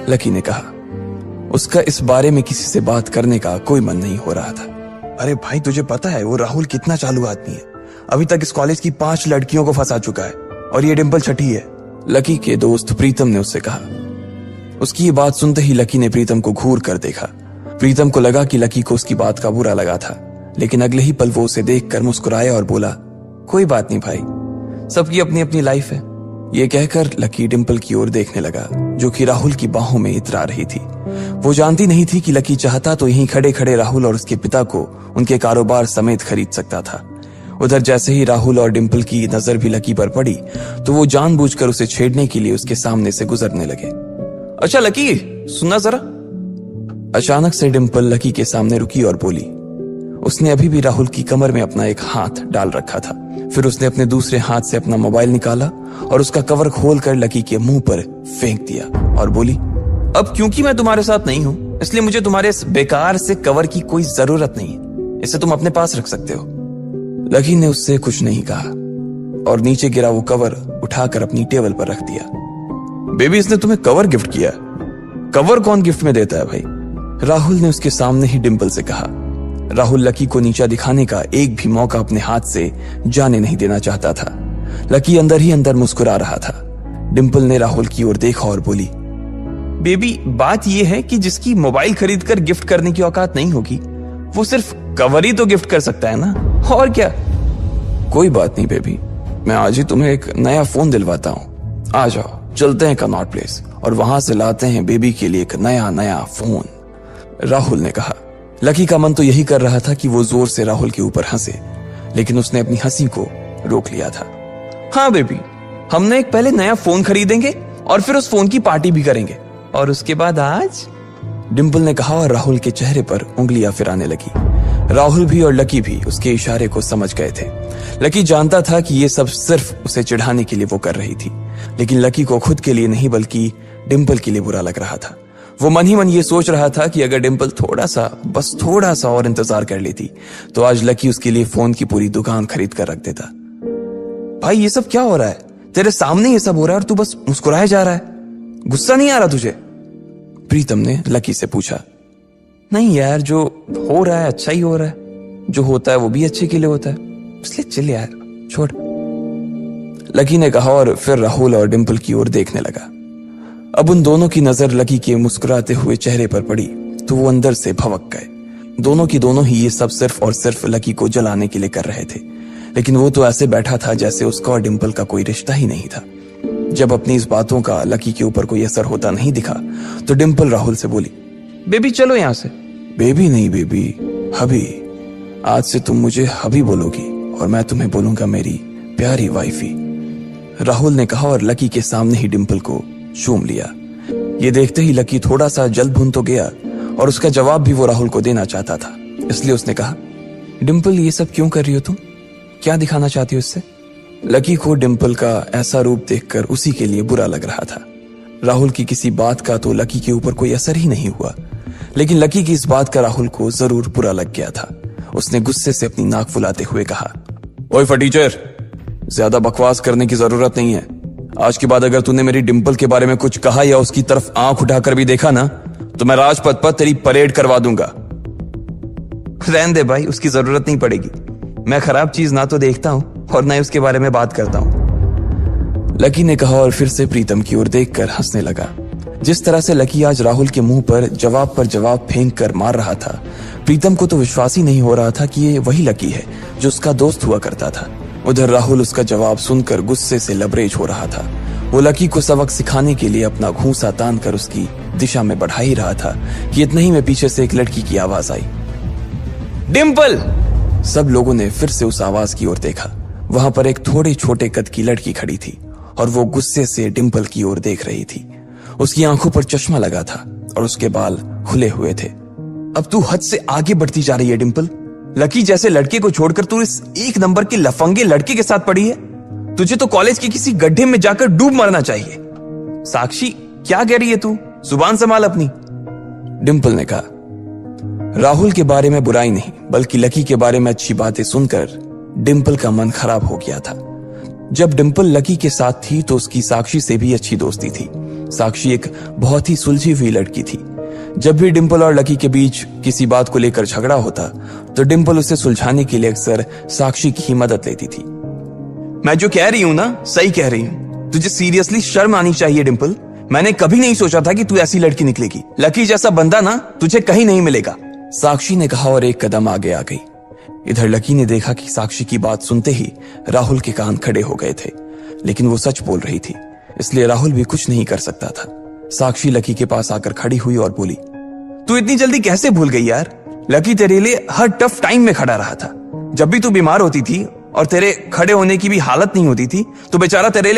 लकी ने कहा उसका इस बारे में किसी से बात करने का कोई मन नहीं हो रहा था। अरे भाई तुझे पता है वो राहुल कितना चालू आदमी है, अभी तक इस कॉलेज की 5 लड़कियों को फंसा चुका है और ये डिंपल छठी है। लकी के दोस्त प्रीतम ने उससे कहा। उसकी ये बात सुनते ही लकी ने प्रीतम को घूर कर देखा। प्रीतम को लगा कि लकी को उसकी बात का बुरा लगा था, लेकिन अगले ही पल वो उसे देखकर मुस्कुराया और बोला, कोई बात नहीं भाई, सबकी अपनी अपनी लाइफ है। ये कहकर लकी डिंपल की ओर देखने लगा, जो कि राहुल की बाहों में इतरा रही थी। वो जानती नहीं थी कि लकी चाहता तो यहीं खड़े खड़े राहुल और उसके पिता को उनके कारोबार समेत खरीद सकता था। उधर जैसे ही राहुल और डिंपल की नजर भी लकी पर पड़ी तो वो जानबूझकर उसे छेड़ने के लिए उसके सामने से गुजरने लगे। अच्छा लकी, सुनना जरा। अचानक से डिंपल लकी के सामने रुकी और बोली। उसने अभी भी राहुल की कमर में अपना एक हाथ डाल रखा था। फिर उसने अपने दूसरे हाथ से अपना मोबाइल निकाला और उसका कवर खोलकर लकी के मुंह पर फेंक दिया और बोली, अब क्योंकि मैं तुम्हारे साथ नहीं हूं इसलिए मुझे तुम्हारे इस बेकार से कवर की कोई जरूरत नहीं है, इसे तुम अपने पास रख सकते हो। लकी ने उससे कुछ नहीं कहा और नीचे गिरा वो कवर उठाकर अपनी टेबल पर रख दिया। बेबी, इसने तुम्हें कवर गिफ्ट किया? कवर कौन गिफ्ट में देता है भाई? राहुल ने उसके सामने ही डिंपल से कहा। राहुल लकी को नीचा दिखाने का एक भी मौका अपने हाथ से जाने नहीं देना चाहता था। लकी अंदर ही अंदर मुस्कुरा रहा था। डिंपल ने राहुल की ओर देखा और बोली, बेबी, बात यह है कि जिसकी मोबाइल खरीद कर गिफ्ट करने की औकात नहीं होगी वो सिर्फ कवर ही तो गिफ्ट कर सकता है ना, और क्या। कोई बात नहीं बेबी, मैं आज ही तुम्हें एक नया फोन दिलवाता हूँ। आ जाओ, चलते हैं कनॉट प्लेस और वहां से लाते हैं बेबी के लिए एक नया फोन, राहुल ने कहा। लकी का मन तो यही कर रहा था कि वो जोर से राहुल के ऊपर हंसे, लेकिन उसने अपनी हंसी को रोक लिया था। हाँ बेबी, हमने एक पहले नया फोन खरीदेंगे और फिर उस फोन की पार्टी भी करेंगे, और उसके बाद आज, डिंपल ने कहा और राहुल के चेहरे पर उंगलियां फिराने लगी। राहुल भी और लकी भी उसके इशारे को समझ गए थे। लकी जानता था कि ये सब सिर्फ उसे चिढ़ाने के लिए वो कर रही थी, लेकिन लकी को खुद के लिए नहीं बल्कि डिंपल के लिए बुरा लग रहा था। वो मन ही मन ये सोच रहा था कि अगर डिंपल बस थोड़ा सा और इंतजार कर लेती तो आज लकी उसके लिए फोन की पूरी दुकान खरीद कर रख देता। भाई ये सब क्या हो रहा है? तेरे सामने ये सब हो रहा है और तू बस मुस्कुराए जा रहा है, गुस्सा नहीं आ रहा तुझे? प्रीतम ने लकी से पूछा। नहीं यार, जो हो रहा है अच्छा ही हो रहा है, जो होता है वो भी अच्छे के लिए होता है, इसलिए चिल यार, छोड़, लकी ने कहा और फिर राहुल और डिंपल की ओर देखने लगा। अब उन दोनों की नजर लकी के मुस्कुराते हुए चेहरे पर पड़ी तो वो अंदर से भवक गए। दोनों की दोनों ही ये सब सिर्फ और सिर्फ लकी को जलाने के लिए कर रहे थे, लेकिन वो तो ऐसे बैठा था जैसे उसका और डिंपल का कोई रिश्ता ही नहीं था। जब अपनी इस बातों का लकी के ऊपर कोई असर होता नहीं दिखा तो डिंपल राहुल से बोली, बेबी चलो यहां से। बेबी नहीं बेबी, हबी। आज से तुम मुझे हबी बोलोगी और मैं तुम्हें बोलूंगा मेरी प्यारी वाइफी, राहुल ने कहा और लकी के सामने ही डिंपल को चूम लिया। ये देखते ही लकी थोड़ा सा जल भुन तो गया और उसका जवाब भी वो राहुल को देना चाहता था, इसलिए उसने कहा, डिंपल ये सब क्यों कर रही हो तुम? क्या दिखाना चाहती हो इससे? लकी को डिंपल का ऐसा रूप देखकर उसी के लिए बुरा लग रहा था। राहुल की किसी बात का तो लकी के ऊपर कोई असर ही नहीं हुआ, लेकिन लकी की इस बात का राहुल को जरूर बुरा लग गया था। उसने गुस्से से अपनी नाक फुलाते हुए कहा, ओए फटीचर, ज्यादा बकवास करने की जरूरत नहीं है। आज के बाद अगर तूने मेरी डिंपल के बारे में कुछ कहा या उसकी तरफ आंख उठाकर भी देखा ना तो मैं राजपथ पर तेरी परेड करवा दूंगा। रहने दे भाई, उसकी जरूरत नहीं पड़ेगी। मैं खराब चीज ना तो देखता हूं और ना ही उसके बारे में बात करता हूं, लकी ने कहा और फिर से प्रीतम की ओर देखकर हंसने लगा। जिस तरह से लकी आज राहुल के मुंह पर जवाब फेंक कर मार रहा था, प्रीतम को तो विश्वास ही नहीं हो रहा था कि ये वही लकी है जो उसका दोस्त हुआ करता था। उधर राहुल उसका जवाब सुनकर गुस्से से लबरेज हो रहा था। वो लकी को सबक सिखाने के लिए अपना घूंसा तान कर उसकी दिशा में बढ़ा ही रहा था कि इतने ही में पीछे से एक लड़की की आवाज आई, डिंपल। सब लोगों ने फिर से उस आवाज की ओर देखा। वहां पर एक थोड़े छोटे कद की लड़की खड़ी थी और वो गुस्से से डिंपल की ओर देख रही थी। उसकी आंखों पर चश्मा लगा था और उसके बाल खुले हुए थे। अब तू हद से आगे बढ़ती जा रही है डिंपल। लकी जैसे लड़के को छोड़कर तू इस एक नंबर के लफंगे लड़के के साथ पड़ी है। तुझे तो कॉलेज के किसी गड्ढे में जाकर डूब मरना चाहिए। साक्षी, क्या कह रही है तू? जुबान संभाल अपनी, डिंपल ने कहा। राहुल के बारे में बुराई नहीं बल्कि लकी के बारे में अच्छी बातें सुनकर डिंपल का मन खराब हो गया था। जब डिंपल लकी के साथ थी तो उसकी साक्षी से भी अच्छी दोस्ती थी। साक्षी एक बहुत ही सुलझी हुई लड़की थी। जब भी डिंपल और लकी के बीच किसी बात को लेकर झगड़ा होता तो डिंपल उसे सुलझाने के लिए अक्सर साक्षी की ही मदद लेती थी। मैं जो कह रही हूं ना सही कह रही हूं। तुझे सीरियसली शर्म आनी चाहिए डिंपल। मैंने कभी नहीं सोचा था कि तू ऐसी लड़की निकलेगी। लकी जैसा बंदा ना तुझे कहीं नहीं मिलेगा, साक्षी ने कहा और एक कदम आगे आ गई। इधर लकी ने देखा कि साक्षी की बात सुनते ही राहुल के कान खड़े हो गए थे, लेकिन वो सच बोल रही थी, इसलिए राहुल भी कुछ नहीं कर सकता था। साक्षी लकी के पास आकर खड़ी हुई और बोली, तू इतनी जल्दी कैसे भूल गई यार? लकी तेरे लिए हर टफ टाइम में खड़ा रहा था। जब भी तू बीमार होती थी और तेरे खड़े होने की भी हालत नहीं होती थी तो बेचारा तेरे लिए